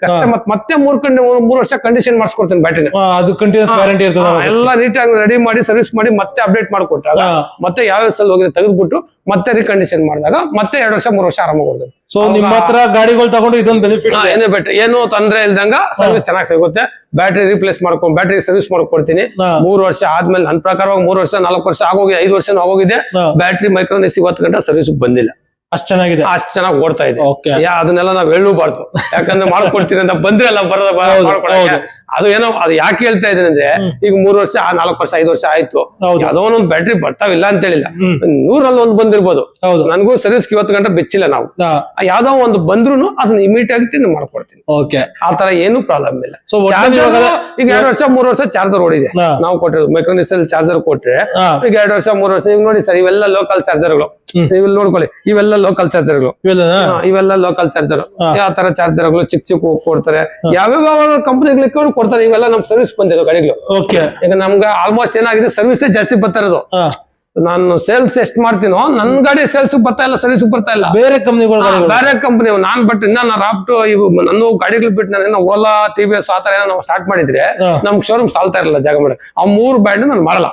ಮತ್ತೆ 3 ವರ್ಷ ಕಂಡೀಷನ್ ಮಾಡಿಸ್ಕೊಡ್ತೀನಿ ಬ್ಯಾಟ್ರಿನ. ಅದು ಕಂಟಿನ್ಯೂಸ್ ವ್ಯಾರಂಟಿ ಇರ್ತದೆ. ಎಲ್ಲ ನೀಟಾಗಿ ರೆಡಿ ಮಾಡಿ ಸರ್ವಿಸ್ ಮಾಡಿ ಮತ್ತೆ ಅಪ್ಡೇಟ್ ಮಾಡ್ಕೊಟ್ಟಾಗ ಮತ್ತೆ ಯಾವ ಸಲ ಹೋಗಿದೆ ತೆಗೆದ್ಬಿಟ್ಟು ಮತ್ತೆ ರೀಕಂಡೀಷನ್ ಮಾಡಿದಾಗ ಮತ್ತೆ 2 ವರ್ಷ 3 ವರ್ಷ ಆರಾಮಾಗಿ ಕೊಡ್ತದೆ. ಸೊ ನಿಮ್ಮ ಹತ್ರ ಗಾಡಿಗಳು ತಗೊಂಡು ಇದೊಂದು ಬೆನಿಫಿಟ್, ಏನು ತೊಂದ್ರೆ ಇಲ್ದಂಗ ಸರ್ವಿಸ್ ಚೆನ್ನಾಗಿ ಸಿಗುತ್ತೆ. ಬ್ಯಾಟ್ರಿ ರೀಪ್ಲೇಸ್ ಮಾಡ್ಕೊಂಡು ಬ್ಯಾಟ್ರಿ ಸರ್ವಿಸ್ ಮಾಡ್ಕೊಡ್ತೀನಿ. 3 ವರ್ಷ ಆದ್ಮೇಲೆ ನನ್ನ ಪ್ರಕಾರವಾಗಿ 3 ವರ್ಷ 4 ವರ್ಷ ಆಗೋಗಿದೆ, 5 ವರ್ಷ ಆಗೋಗಿದೆ. ಬ್ಯಾಟ್ರಿ ಮೈಕ್ರೋನಿಕ್ಸ್ 50 ಗಂಟೆ ಸರ್ವಿಸ್ ಬಂದಿಲ್ಲ. ಅಷ್ಟ್ ಚೆನ್ನಾಗಿದೆ, ಅಷ್ಟ್ ಚೆನ್ನಾಗಿ ಓಡ್ತಾ ಇದೆ. ಅದನ್ನೆಲ್ಲ ನಾವ್ ಹೇಳಬಾರ್ದು, ಯಾಕಂದ್ರೆ ಮಾಡ್ಕೊಡ್ತೀನಿ ಅಂತ ಬಂದ್ರೆ ಎಲ್ಲ ಬರೋದ. ಅದು ಏನೋ ಅದು ಯಾಕೆ ಹೇಳ್ತಾ ಇದ್ದೀನಿ ಅಂದ್ರೆ, ಈಗ 3 ವರ್ಷ 4 ವರ್ಷ 5 ವರ್ಷ ಆಯ್ತು, ಯಾವ್ದೋ ಒಂದೊಂದು ಬ್ಯಾಟ್ರಿ ಬರ್ತಾವಿಲ್ಲ ಅಂತ ಹೇಳಿಲ್ಲ, 100ರಲ್ಲಿ ಒಂದು ಬಂದಿರ್ಬೋದು. ನನಗೂ ಸರ್ವಿಸ್ 50 ಗಂಟೆ ಬೆಚ್ಚಿಲ್ಲ. ನಾವು ಯಾವ್ದೋ ಒಂದು ಬಂದ್ರು ಅದನ್ನ ಇಮಿಡಿಯೇಟ್ ಮಾಡ್ಕೊಡ್ತೀನಿ. ಆ ತರ ಏನು ಪ್ರಾಬ್ಲಮ್ ಇಲ್ಲ. ಈಗ 2 ವರ್ಷ 3 ವರ್ಷ ಚಾರ್ಜರ್ ಓಡಿದೆ, ನಾವು ಕೊಟ್ಟಿರೋದು ಮೈಕ್ರೋನಿಕ್ಸ್ ಅಲ್ಲಿ ಚಾರ್ಜರ್ ಕೊಟ್ರೆ ಈಗ 2 ವರ್ಷ 3 ವರ್ಷ. ಈಗ ನೋಡಿ ಸರ್, ಇವೆಲ್ಲ ಲೋಕಲ್ ಚಾರ್ಜರ್ಗಳು, ನೀವು ನೋಡ್ಕೊಳ್ಳಿ, ಇವೆಲ್ಲ ಲೋಕಲ್ ಚಾರ್ಜರ್ಗಳು, ಇವೆಲ್ಲ ಲೋಕಲ್ ಚಾರ್ಜರ್. ಯಾವ ತರ ಚಾರ್ಜರ್ಗಳು ಚಿಕ್ಕ ಕೊಡ್ತಾರೆ, ಯಾವ್ಯಾವ ಕಂಪನಿಗಳಿಗೆ ಕೊಡ್ತಾರೆ. ಇವೆಲ್ಲ ನಮ್ ಸರ್ವಿಸ್ ಬಂದಿರೋ ಗಾಡಿಗಳು. ಈಗ ನಮ್ಗೆ ಆಲ್ಮೋಸ್ಟ್ ಏನಾಗಿದೆ, ಸರ್ವಿಸ್ ಜಾಸ್ತಿ ಬರ್ತಾ ಇರೋದು. ನಾನು ಸೇಲ್ಸ್ ಎಷ್ಟ್ ಮಾಡ್ತೀನೋ, ನನ್ ಗಾಡಿ ಸೇಲ್ಸ್ ಬರ್ತಾ ಇಲ್ಲ, ಸರ್ವಿಸ್ ಬರ್ತಾ ಇಲ್ಲ. ಬೇರೆ ಕಂಪನಿ ನಾನ್ ಬಟ್ ಇನ್ನ ರಾಪ್ಟು ಇವು ನನ್ನ ಗಾಡಿಗಳು ಬಿಟ್ಟು ನಾನು ಓಲಾ TVS ಆತರ ಏನೋ ನಾವು ಸ್ಟಾರ್ಟ್ ಮಾಡಿದ್ರೆ ನಮ್ಗೆ ಶೋರೂಮ್ ಸಾಲ್ತಾ ಇರಲ್ಲ ಜಾಗ ಮಾಡಕ್. ಆ 3 ಬ್ರ್ಯಾಂಡ್ ನಾನು ಮಾಡಲ್ಲ.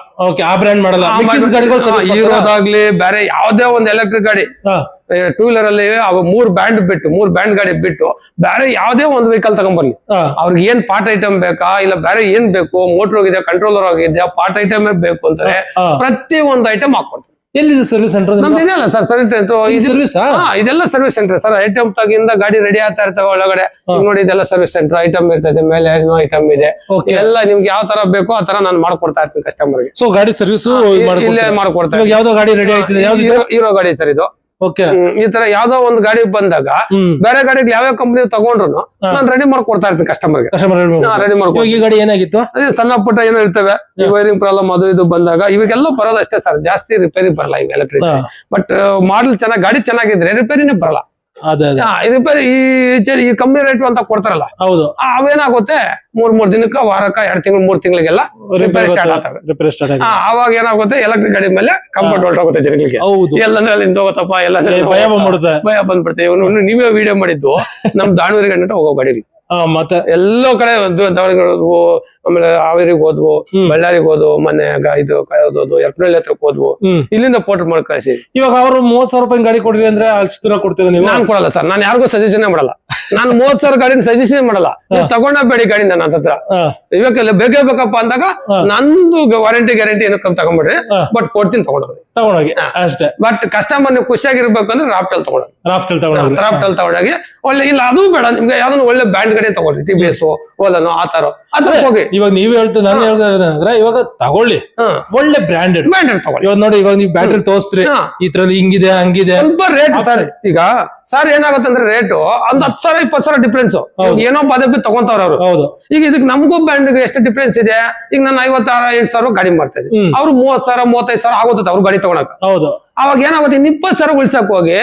ಆ ಬ್ರ್ಯಾಂಡ್ ಮಾಡಲ್ಲ. ಹೀರೋದಾಗ್ಲಿ ಬೇರೆ ಯಾವ್ದೇ ಒಂದು ಎಲೆಕ್ಟ್ರಿಕ್ ಗಾಡಿ 2 ವೀಲರ್ ಅಲ್ಲಿ 3 ಬ್ರ್ಯಾಂಡ್ ಗಾಡಿ ಬಿಟ್ಟು ಬೇರೆ ಯಾವ್ದೇ ಒಂದು ವೆಹಿಕಲ್ ತಗೊಂಡ್ಬರ್ಲಿ, ಅವ್ರಿಗೆ ಏನ್ ಪಾರ್ಟ್ ಐಟಮ್ ಬೇಕಾ ಇಲ್ಲ ಬೇರೆ ಏನ್ ಬೇಕು, ಮೋಟರ್ ಹೋಗಿದೆ, ಕಂಟ್ರೋಲರ್ ಹೋಗಿದೆ, ಪಾರ್ಟ್ ಐಟಮ್ ಬೇಕು ಅಂತಾರೆ, ಪ್ರತಿ ಒಂದು ಐಟಮ್ ಹಾಕೊಡ್ತಾರೆ. ಎಲ್ಲಿದೆ ಸರ್ವಿಸ್ ಸೆಂಟರ್? ನಮ್ದು ಇದೆಯಲ್ಲ ಸರ್ ಸರ್ವಿಸ್ ಸೆಂಟರ್. ಇದೆಲ್ಲ ಸರ್ವಿಸ್ ಸೆಂಟರ್ ಸರ್. ಐಟಮ್ ತಗಿಂದ ಗಾಡಿ ರೆಡಿ ಆಗ್ತಾ ಇರ್ತಾವೆ ಒಳಗಡೆ. ನೋಡಿ ಇದೆಲ್ಲ ಸರ್ವಿಸ್ ಸೆಂಟರ್. ಐಟಮ್ ಇರ್ತದೆ, ಮೇಲೆ ಐಟಮ್ ಇದೆ. ಎಲ್ಲ ನಿಮ್ಗೆ ಯಾವ ತರ ಬೇಕೋ ಆ ತರ ನಾನು ಮಾಡ್ಕೊಡ್ತಾ ಇರ್ತೀನಿ ಕಸ್ಟಮರ್ಗೆ. ಸೊ ಗಾಡಿ ಸರ್ವಿಸ್ ಇಲ್ಲೇ ಮಾಡ್ಕೊಡ್ತಾ. ಯಾವ್ದೋ ಗಾಡಿ ರೆಡಿ ಆಯ್ತಿದೆ, ಹೀರೋ ಗಾಡಿ ಸರ್ ಇದು. ಈ ತರ ಯಾವ್ದೋ ಒಂದು ಗಾಡಿ ಬಂದಾಗ ಬೇರೆ ಗಾಡಿಗೆ ಯಾವ ಕಂಪನಿ ತಗೊಂಡ್ರು ನಾನು ರೆಡಿ ಮಾಡ್ಕೊಡ್ತಾ ಇರ್ತೀನಿ ಕಸ್ಟಮರ್ಗೆ. ರೆಡಿ ಮಾಡ್ಕೊಡ್ತೀನಿ. ಈ ಗಾಡಿ ಏನಾಗಿತ್ತು, ಅದೇ ಸಣ್ಣ ಪುಟ್ಟ ಏನೋ ಇರ್ತವೆ, ಈ ವೈರಿಂಗ್ ಪ್ರಾಬ್ಲಮ್ ಅದು ಇದು ಬಂದಾಗ ಇವಾಗೆಲ್ಲ ಬರೋದಷ್ಟೇ ಸರ್, ಜಾಸ್ತಿ ರಿಪೇರಿ ಬರಲ್ಲ ಈಗ ಎಲೆಕ್ಟ್ರಿಕ್. ಬಟ್ ಮಾಡಲ್ ಚೆನ್ನಾಗಿ ಗಾಡಿ ಚೆನ್ನಾಗಿದ್ರೆ ರಿಪೇರಿನೇ ಬರಲ್ಲ. ರಿಪೇರಿ ಈ ಕಮ್ಮಿ ರೇಟ್ ಅಂತ ಕೊಡ್ತಾರಲ್ಲ, ಹೌದು, ಅವೇನಾಗುತ್ತೆ 3 ದಿನಕ್ಕ, ವಾರಕ್ಕ, 2 ತಿಂಗಳು 3 ತಿಂಗಳಿಗೆಲ್ಲ ರಿಪೇರಿ ಸ್ಟಾರ್ಟ್ ಆಗ್ತವೆ. ಅವಾಗ ಏನಾಗುತ್ತೆ, ಎಲೆಕ್ಟ್ರಿಕ್ ಗಾಡಿ ಮೇಲೆ ಕಂಫರ್ಟ್ ಹೊರಟೋಗುತ್ತೆ ಜನಗಳಿಗೆ. ಎಲ್ಲಂದ್ರೆ ಅಲ್ಲಿಂದ ಹೋಗುತ್ತಪ್ಪ, ಎಲ್ಲ ಭಯ ಬಂದ್ಬಿಡುತ್ತೆ. ಇವನು ನೀವೇ ವಿಡಿಯೋ ಮಾಡಿದ್ದು ನಮ್ ದಾವಣಗೆರೆ ಗಂಟ ಹೋಗೋ ಗಾಡಿಗಳು ಮತ್ತೆ ಎಲ್ಲೋ ಕಡೆ ದಾವಣಗೆರೆ ಹೋದ್ವು, ಆಮೇಲೆ ಹಾವೇರಿಗೆ ಹೋದ್ವು, ಬಳ್ಳಾರಿಗೆ ಹೋದ್ವು, ಮೊನ್ನೆ ಇದು ಹೋದ್ವು, ಎರ್ಕನಹಳ್ಳಿ ಹತ್ರಕ್ಕೆ ಹೋದ್ವು. ಇಲ್ಲಿಂದ ಪೋರ್ಟ್ ಮಾಡಿ ಕಳಿಸಿ. ಇವಾಗ ಅವರು 30,000 ರೂಪಾಯಿ ಗಾಡಿ ಕೊಡ್ರಿ ಅಂದ್ರೆ ಅಷ್ಟು ದೂರ ಕೊಡ್ತೀರಾ ನೀವು? ನಾನ್ ಕೊಡಲ್ಲ ಸರ್, ನಾನು ಯಾರಿಗೂ ಸಜೆಷನ್ ಮಾಡಲ್ಲ. ನಾನು 30,000 ಗಾಡಿನ ಸಜೆಷನ್ ಮಾಡಲ್ಲ, ನೀವು ತಗೊಂಡಬೇಡಿ ಗಾಡಿ ನನ್ನ ಹತ್ರ. ಇವಾಗ ಬೇಕೇ ಬೇಕಪ್ಪ ಅಂದಾಗ ನಂದು ವಾರಂಟಿ ಗ್ಯಾರಂಟಿ ಏನಕ್ಕೆ ತಗೊಂಡ್ಬಿಡ್ರಿ, ಬಟ್ ಕೊಡ್ತೀನಿ ತಗೊಂಡೋಗಿ ಅಷ್ಟೇ. ಬಟ್ ಕಸ್ಟಮರ್ ನೀವು ಖುಷಿಯಾಗಿರ್ಬೇಕು ಅಂದ್ರೆ ರಾಫ್ಟಲ್ ತಗೊಳ್ಳೋದು. ರಾಫ್ಟಲ್ ತಗೊಂಡೋಗಿ ಒಳ್ಳೆ, ಇಲ್ಲ ಅದು ಬೇಡ ನಿಮ್ಗೆ ಯಾವ್ದನ್ನ ಒಳ್ಳೆ ಬ್ರ್ಯಾಂಡ್ ಗಾಡಿ ತಗೊಳ್ಳಿ, TVS ಓಲನೋ ಆತರ ಹೋಗಿ. ಇವಾಗ ನೀವ್ ನಾನು ಹೇಳ್ತಾರೆ ಇವಾಗ ತಗೊಳ್ಳಿ ಒಳ್ಳೆ ಬ್ರಾಂಡೆಡ್ ತಗೊಳ್ಳಿ. ಇವಾಗ ನೋಡಿ, ಇವಾಗ ನೀವು ಬ್ಯಾಟ್ರಿ ತೋರಿಸ್ರಿ ಈ ತರ ಹಿಂಗಿದೆ ಹಂಗಿದೆ, ಸ್ವಲ್ಪ ರೇಟ್ ಸರ್. ಈಗ ಸರ್ ಏನಾಗುತ್ತೆ ಅಂದ್ರೆ ರೇಟು ಒಂದ್ 10,000 20,000 ಡಿಫ್ರೆನ್ಸ್, ಏನೋ ಪದವಿ ತಗೊಂತವ್ರ ಅವರು. ಹೌದು. ಈಗ ಇದಕ್ಕೆ ನಮಗೂ ಬ್ರ್ಯಾಂಡ್ಗೆ ಎಷ್ಟು ಡಿಫ್ರೆನ್ಸ್ ಇದೆ. ಈಗ ನಾನು 58,000 ಗಾಡಿ ಮಾಡ್ತಾ ಇದ್ದೀನಿ, ಅವ್ರು 30,000 35,000 ಆಗುತ್ತೆ ಅವ್ರು ಗಾಡಿ ತಗೊಳಕ. ಹೌದು. ಅವಾಗ ಏನಾಗುತ್ತೆ, 20,000 ಉಳ್ಸಕ್ ಹೋಗಿ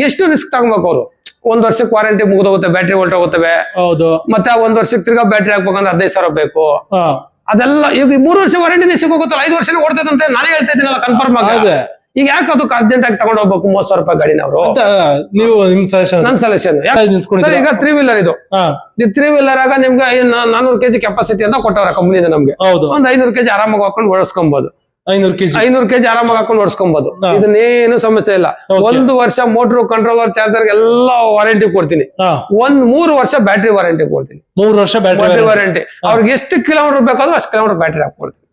ಎಷ್ಟು ರಿಸ್ಕ್ ತಗೋಬೇಕು ಅವರು. 1 ವರ್ಷಕ್ಕೆ ವಾರಂಟಿ ಮುಗಿದೋಗುತ್ತೆ, ಬ್ಯಾಟ್ರಿ ಹೊಲ್ಟೋಗುತ್ತವೆ. ಹೌದು. ಮತ್ತೆ 1 ವರ್ಷಕ್ಕೆ ತಿರ್ಗಾ ಬ್ಯಾಟ್ರಿ ಹಾಕ್ಬೇಕಂದ್ರೆ 15,000 ಬೇಕು. ಅದೆಲ್ಲ ಈಗ 3 ವರ್ಷ ವಾರಂಟಿ ಸಿಗೋಗುತ್ತಲ್ಲ, 5 ವರ್ಷ ಓಡ್ತೈತೆ ನಾನೇ ಹೇಳ್ತಾ ಇದ್ದೀನಲ್ಲ ಕನ್ಫರ್ಮ್ ಆಗಿ. ಈಗ ಯಾಕೆ ಅದಕ್ಕೆ ಅರ್ಜೆಂಟ್ ಆಗಿ ತಗೊಂಡ್ ಹೋಗ್ಬೇಕು 30,000 ರೂಪಾಯಿ ಗಾಡಿನ ಅವರು? ನೀವು ನನ್ ಸಜೆಷನ್ ಈಗ 3 ವೀಲರ್ ಇದು 3 ವೀಲರ್ ಆಗ ನಿಮ್ಗೆ 400 kg ಕೆಪಾಸಿಟಿ ಅಂತ ಕೊಟ್ಟವ್ರ ಕಂಪ್ನಿಯಿಂದ ನಮ್ಗೆ. ಒಂದ್ 500 kg ಆರಾಮಾಗಿ ಹಾಕೊಂಡು ಓಡಿಸ್ಕೊಬಹುದು. 500 kg ಆರಾಮಾಗಿ ಹಾಕೊಂಡು ಓಡಿಸ್ಕೊಬಹುದು. ಇದನ್ನೇನು ಸಮಸ್ಯೆ ಇಲ್ಲ. 1 ವರ್ಷ ಮೋಟರ್ ಕಂಟ್ರೋಲರ್ ಚಾರ್ಜರ್ ಎಲ್ಲ ವಾರಂಟಿ ಕೊಡ್ತೀನಿ. 3 ವರ್ಷ ಬ್ಯಾಟ್ರಿ ವಾರಂಟಿ ಕೊಡ್ತೀನಿ. 3 ವರ್ಷ ಬ್ಯಾಟ್ರಿ ವಾರಂಟಿ. ಅವ್ರಿಗೆ ಎಷ್ಟು ಕಿಲೋಮೀಟರ್ ಬೇಕಾದ್ರೂ ಅಷ್ಟು ಕಿಲೋಮೀಟರ್ ಬ್ಯಾಟ್ರಿ ಹಾಕೊಡ್ತೀನಿ.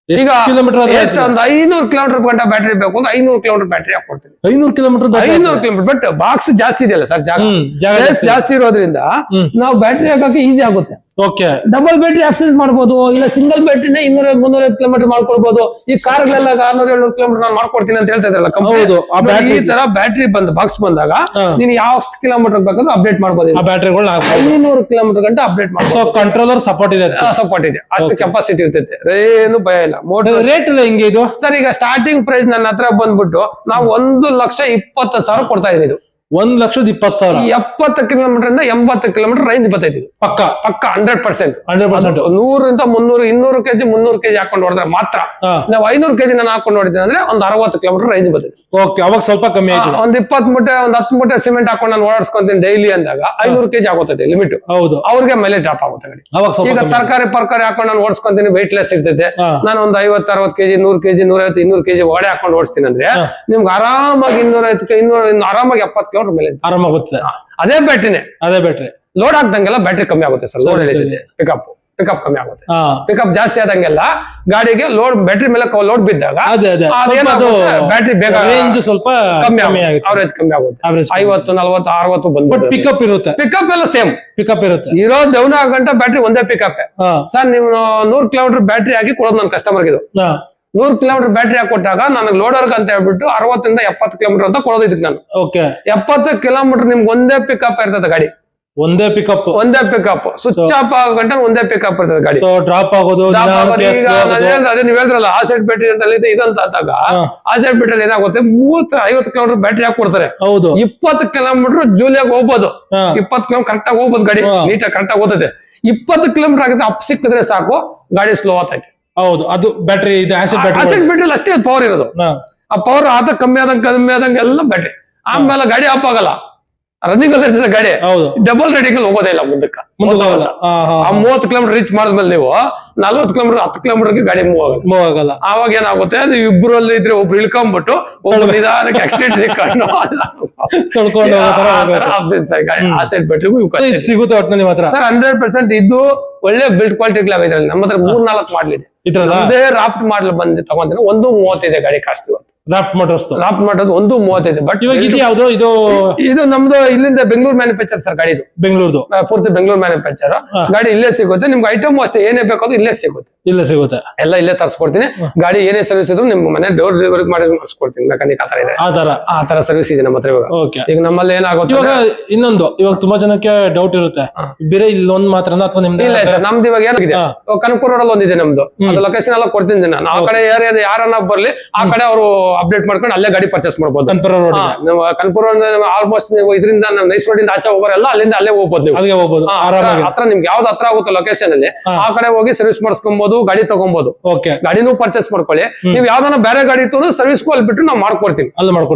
ಈಗ ಕಿಲೋಮೀಟರ್ ಒಂದು 500 ಕಿಲೋಮೀಟರ್ ಗಂಟ ಬ್ಯಾಟ್ರಿ ಬೇಕು ಅಂದ್ರೆ 500 ಕಿಲೋಮೀಟರ್ ಬ್ಯಾಟ್ರಿ ಹಾಕೊಡ್ತೀನಿ. 500 ಕಿಲೋಮೀಟರ್ ಬಟ್ ಬಾಕ್ಸ್ ಜಾಸ್ತಿ ಇದೆಯಲ್ಲ ಸರ್, ಜಾಸ್ತಿ ಇರೋದ್ರಿಂದ ನಾವು ಬ್ಯಾಟ್ರಿ ಹಾಕಕ್ಕೆ ಈಸಿ ಆಗುತ್ತೆ. ಡಬಲ್ ಬ್ಯಾಟ್ರಿ ಆಕ್ಸೆಸ್ ಮಾಡಬಹುದು, ಇಲ್ಲ ಸಿಂಗಲ್ ಬ್ಯಾಟ್ರಿನ 200-350 ಕಿಲೋಮೀಟರ್ ಮಾಡ್ಕೊಳ್ಬಹುದು. ಈ ಕಾರ್ಗಳೆಲ್ಲ 600-700 ಕಿಲೋಮೀಟರ್ ನಾನು ಮಾಡ್ಕೊಡ್ತೀನಿ ಅಂತ ಹೇಳ್ತಾ ಇದ್ರಲ್ಲ ಕಂಪನಿ. ಈ ತರ ಬ್ಯಾಟ್ರಿ ಬಾಕ್ಸ್ ಬಂದಾಗ ನೀನು ಯಾವ ಕಿಲೋಮೀಟರ್ ಬೇಕಾದ್ರೂ ಅಪ್ಡೇಟ್ ಮಾಡಬಹುದು. 500 ಕಿಲೋಮೀಟರ್ ಗಂಟೆ ಅಪ್ಡೇಟ್ ಮಾಡಬಹುದು. ಕಂಟ್ರೋಲರ್ ಸಪೋರ್ಟ್ ಇದೆ, ಅಷ್ಟು ಕೆಪಾಸಿಟಿ ಇರ್ತೈತೆ, ಏನು ಭಯ ಇಲ್ಲ. ರೇಟ್ ಎಲ್ಲ ಹೆಂಗೆ ಇದು ಸರ್? ಈಗ ಸ್ಟಾರ್ಟಿಂಗ್ ಪ್ರೈಸ್ ನನ್ನ ಹತ್ರ ಬಂದ್ಬಿಟ್ಟು ನಾವು 1,20,000 ಕೊಡ್ತಾ ಇದೀವಿ. ಇದು 1,20,000 70 ಕಿಲೋಮೀಟರ್ ಇಂದ 80 ಕಿಲೋಮೀಟರ್ ರೇಂಜ್ ಬರ್ತೈತಿ. ಪಕ್ಕ 100%. 100ರಿಂದ 300 200 kg 300 kg ಹಾಕೊಂಡು ಹೊಡೆದ್ರೆ ಮಾತ್ರ. ನಾವು 500 kg ನಾನು ಹಾಕೊಂಡು ಹೊಡಿತೀನಿ ಅಂದ್ರೆ ಒಂದು 60 ಕಿಲೋಮೀಟರ್ ರೇಂಜ್ ಬರ್ತೈತಿ. ಅವಾಗ ಸ್ವಲ್ಪ ಕಮ್ಮಿ ಆಯ್ತು. ಒಂದ್ 20 ಮೂಟೆ 10 ಮೂಟೆ ಸಿಮೆಂಟ್ ಹಾಕೊಂಡು ನಾನು ಓಡಾಡ್ಸ್ಕೊಂತೀನಿ ಡೈಲಿ ಅಂದಾಗ 500 kg ಆಗೋತೈತೆ ಲಿಮಿಟ್. ಹೌದು, ಅವ್ರಿಗೆ ಮೇಲೆ ಡ್ರಾಪ್ ಆಗುತ್ತೆ ಗಾಡಿ. ಈಗ ತರಕಾರಿ ಹಾಕೊಂಡು ನಾನು ಓಡಿಸ್ಕೊಂತೀನಿ, weight less ಇರ್ತೈತೆ. ನಾನು ಒಂದು 50-60 kg 100 kg 150-200 kg ಒಡೆ ಹಾಕೊಂಡು ಓಡಿಸ್ತೀನಿ ಅಂದ್ರೆ ನಿಮ್ಗೆ ಆರಾಮಾಗಿ 250 ಆರಾಮಾಗಿ 70 ಕಿಲೋಮೀಟರ್ ಮೇಲೆ ಆರಾಮಾಗಿ ಬರ್ತದೆ. ಅದೇ ಬ್ಯಾಟ್ರಿ ಲೋಡ್ ಆಗ್ದಂಗೆಲ್ಲ ಬ್ಯಾಟ್ರಿ ಕಮ್ಮಿ ಆಗುತ್ತೆ ಸರ್. ಲೋಡ್ ಎಳಿತೈತೆ, ಪಿಕಪ್ ಕಮ್ಮಿ ಆಗುತ್ತೆ. ಪಿಕಪ್ ಜಾಸ್ತಿ ಆದಂಗೆಲ್ಲ ಗಾಡಿಗೆ ಲೋಡ್ ಬ್ಯಾಟ್ರಿ ಮೇಲೆ ಲೋಡ್ ಬಿದ್ದಾಗ ಬ್ಯಾಟ್ರಿ ಬೇಗ ರೇಂಜ್ ಸ್ವಲ್ಪ ಕಮ್ಮಿ ಆಗುತ್ತೆ, ಅವರೇಜ್ ಕಮ್ಮಿ ಆಗುತ್ತೆ. 50, 40, 60 ಬಂದ್ಬಿಟ್ಟು ಪಿಕಪ್ ಇರುತ್ತೆ. ಪಿಕಪ್ ಎಲ್ಲ ಸೇಮ್ ಪಿಕಪ್ ಇರುತ್ತೆ. ಇರೋ ಡೌನ್ ಗಂಟ ಬ್ಯಾಟ್ರಿ ಒಂದೇ ಪಿಕಪ್. ಸರ್ ನೀವು 100 ಕಿಲೋಮೀಟರ್ ಬ್ಯಾಟ್ರಿ ಹಾಕಿ ಕೊಡೋದು ನನ್ನ ಕಸ್ಟಮರ್ಗೆ. ಇದು 100 ಕಿಲೋಮೀಟರ್ ಬ್ಯಾಟ್ರಿ ಹಾಕೊಟ್ಟಾಗ ನನಗೆ ಲೋಡರ್ಗ್ ಅಂತ ಹೇಳ್ಬಿಟ್ಟು 60ರಿಂದ 70 ಕಿಲೋಮೀಟರ್ ಅಂತ ಕೊಡೋದಿತ್ತು ನಾನು. 70 ಕಿಲೋಮೀಟರ್ ನಿಮ್ಗೆ ಒಂದೇ ಪಿಕಪ್ ಇರ್ತದೆ ಗಾಡಿ. ಒಂದೇ ಪಿಕಪ್ ಸ್ವಿಚ್ ಆಫ್ ಆಗೋ ಗಂಟೆ ಒಂದೇ ಪಿಕಪ್ ಇರ್ತದೆ ಗಾಡಿ. ಡ್ರಾಪ್ ಆಗೋದು ಅದೇ ನೀವು ಹೇಳಿದ್ರಲ್ಲ ಆಸೆಟ್ ಬ್ಯಾಟ್ರಿ ಅಂತ ಇದಂತ ಆದಾಗ ಆಸೆಟ್ ಬ್ಯಾಟ್ರಿ ಏನಾಗುತ್ತೆ 30-50 ಕಿಲೋಮೀಟರ್ ಬ್ಯಾಟ್ರಿ ಹಾಕಿ ಕೊಡ್ತಾರೆ. 20 ಕಿಲೋಮೀಟರ್ ಜೂಲಿಯಾಗಿ ಹೋಗ್ಬೋದು, 20 ಕಿಲೋಮೀಟರ್ ಕರೆಕ್ಟ್ ಆಗಿ ಹೋಗ್ಬೋದು ಗಾಡಿ, ನೀಟಾಗಿ ಕರೆಕ್ಟ್ ಆಗಿ ಹೋಗ್ತದೆ. 20 ಕಿಲೋಮೀಟರ್ ಆಗುತ್ತೆ ಅಪ್ ಸಿಕ್ಕಿದ್ರೆ ಸಾಕು ಗಾಡಿ ಸ್ಲೋ ಆಗ್ತೈತೆ. ಹೌದು, ಅದು ಬ್ಯಾಟ್ರಿ ಆಸಿಡ್ ಬ್ಯಾಟ್ರಿ ಅಷ್ಟೇ ಪವರ್ ಇರೋದು. ಆ ಪವರ್ ಕಮ್ಮಿ ಆದಂಗೆ ಎಲ್ಲ ಬ್ಯಾಟ್ರಿ. ಆಮೇಲೆ ಗಾಡಿ ಆಫ್ ಆಗಲ್ಲ, ರನ್ನಿಂಗ್ ಅಲ್ಲಿ ಗಾಡಿ ಡಬಲ್ ರೈಡಿಂಗ್ ಹೋಗೋದೇ ಇಲ್ಲ ಮುಂದಕ್ಕೆ. ಆ 30 ಕಿಲೋಮೀಟರ್ ರೀಚ್ ಮಾಡಿದ್ಮೇಲೆ ನೀವು 40 ಕಿಲೋಮೀಟರ್ 10 ಕಿಲೋಮೀಟರ್ ಗಾಡಿ ಮೂವ್ ಆಗಲ್ಲ. ಆವಾಗ ಏನಾಗುತ್ತೆ, ಅದು ಇಬ್ಬರಲ್ಲಿ ಇದ್ರೆ ಒಬ್ರು ಇಳ್ಕೊಂಡ್ಬಿಟ್ಟು ಒಬ್ರು ನಿಧಾನಕ್ಕೆ ಆಕ್ಸಿಡೆಂಟ್ ಆಸೆಟ್ ಬ್ಯಾಟ್ರಿಗೂ ಸಿಗುತ್ತೆ ಒಟ್ಟಿನಲ್ಲಿ ಮಾತ್ರ ಸರ್. 100% ಇದು ಒಳ್ಳೆ ಬಿಲ್ಡ್ ಕ್ವಾಲಿಟಿ ಇದ್ರಲ್ಲಿ ನಮ್ಮ ಹತ್ರ 3-4 ಮಾಡಲ್ ಇದೆ. ಅದೇ ರಾಫ್ಟ್ ಮಾಡಲ್ ಬಂದು ತಗೊಂಡ್ರೆ 130 ಗಾಡಿ ಕಾಸ್ಟ್. Raft motors 135. ಬಟ್ ಇವಾಗ ಇದು ಯಾವ್ದು? ಇದು ನಮ್ದು ಇಲ್ಲಿಂದ ಬೆಂಗಳೂರು ಮ್ಯಾನುಫ್ಯಾಕ್ಚರ್ ಸರ್ ಗಾಡಿ. ಇದು ಬೆಂಗಳೂರು ಪೂರ್ತಿ ಬೆಂಗಳೂರು ಮ್ಯಾನುಫ್ಯಾಕ್ಚರ್ ಗಾಡಿ ಇಲ್ಲೇ ಸಿಗುತ್ತೆ. ನಿಮ್ಗೆ ಐಟಮ್ ಅಷ್ಟೇ ಏನೇ ಬೇಕಾದ್ರು ಇಲ್ಲೇ ಸಿಗುತ್ತೆ ಎಲ್ಲ ಇಲ್ಲೇ ತರಿಸ್ಕೊಡ್ತೀನಿ. ಗಾಡಿ ಏನೇ ಸರ್ವಿಸ್ ಇದ್ರು ನಿಮ್ ಮನೆ ಡೋರ್ ಡೆಲಿವರಿ ಮಾಡಿ ಮಾಡಿಸ್ಕೊಡ್ತೀನಿ. ಮೆಕ್ಯಾನಿಕ್ ಆತರ ಇದೆ, ಆ ತರ ಸರ್ವಿಸ್ ಇದೆ ನಮ್ಮ ಹತ್ರ. ಈಗ ನಮ್ಮಲ್ಲಿ ಏನಾಗುತ್ತೆ, ಇನ್ನೊಂದು ಇವಾಗ ತುಂಬಾ ಜನಕ್ಕೆ ಡೌಟ್ ಇರುತ್ತೆ, ಬೇರೆ ಇಲ್ಲೊಂದ್ ಮಾತ್ರ ಅಥವಾ ನಿಮ್ದು? ಇಲ್ಲ ಸರ್, ನಮ್ದು ಇವಾಗ ಏನಾಗಿದೆ, ಕನಕಪುರ ರೋಡ್ ಅಲ್ಲಿ ಒಂದಿದೆ ನಮ್ದು. ಅದು ಲೊಕೇಶನ್ ಎಲ್ಲ ಕೊಡ್ತೀನಿ ನಾನು. ಆ ಕಡೆ ಯಾರನ್ನ ಬರ್ಲಿ ಆ ಕಡೆ ಅವರು ಅಪ್ಡೇಟ್ ಮಾಡ್ಕೊಂಡು ಅಲ್ಲೇ ಗಾಡಿ ಪರ್ಚೇಸ್ ಮಾಡ್ಬೋದು. ಕನಕಪುರ ಆಲ್ಮೋಸ್ಟ್ ನೀವು ಇದರಿಂದ ನೈಸ್ ರೋಡ್ ಇಂದ ಆಚೆ ಹೋಗೋರೆಲ್ಲ ಅಲ್ಲಿಂದ ಅಲ್ಲೇ ಹೋಗ್ಬೋದು. ನೀವು ಹತ್ರ ನಿಮ್ಗೆ ಯಾವ್ದು ಹತ್ರ ಆಗುತ್ತೆ ಲೊಕೇಶನ್ ಅಲ್ಲಿ ಆ ಕಡೆ ಹೋಗಿ ಸರ್ವಿಸ್ ಮಾಡಿಸ್ಕೊಬಹುದು, ಗಾಡಿ ತಗೊಬಹುದು. ಗಾಡಿನೂ ಪರ್ಚೇಸ್ ಮಾಡ್ಕೊಳ್ಳಿ. ನೀವು ಯಾವ್ದಾನ ಬೇರೆ ಗಾಡಿ ಇತ್ತು ಸರ್ವಿಸ್ಗೂ ಅಲ್ಲಿ ಬಿಟ್ಟು ನಾವು ಮಾಡ್ಕೊಡ್ತೀವಿ.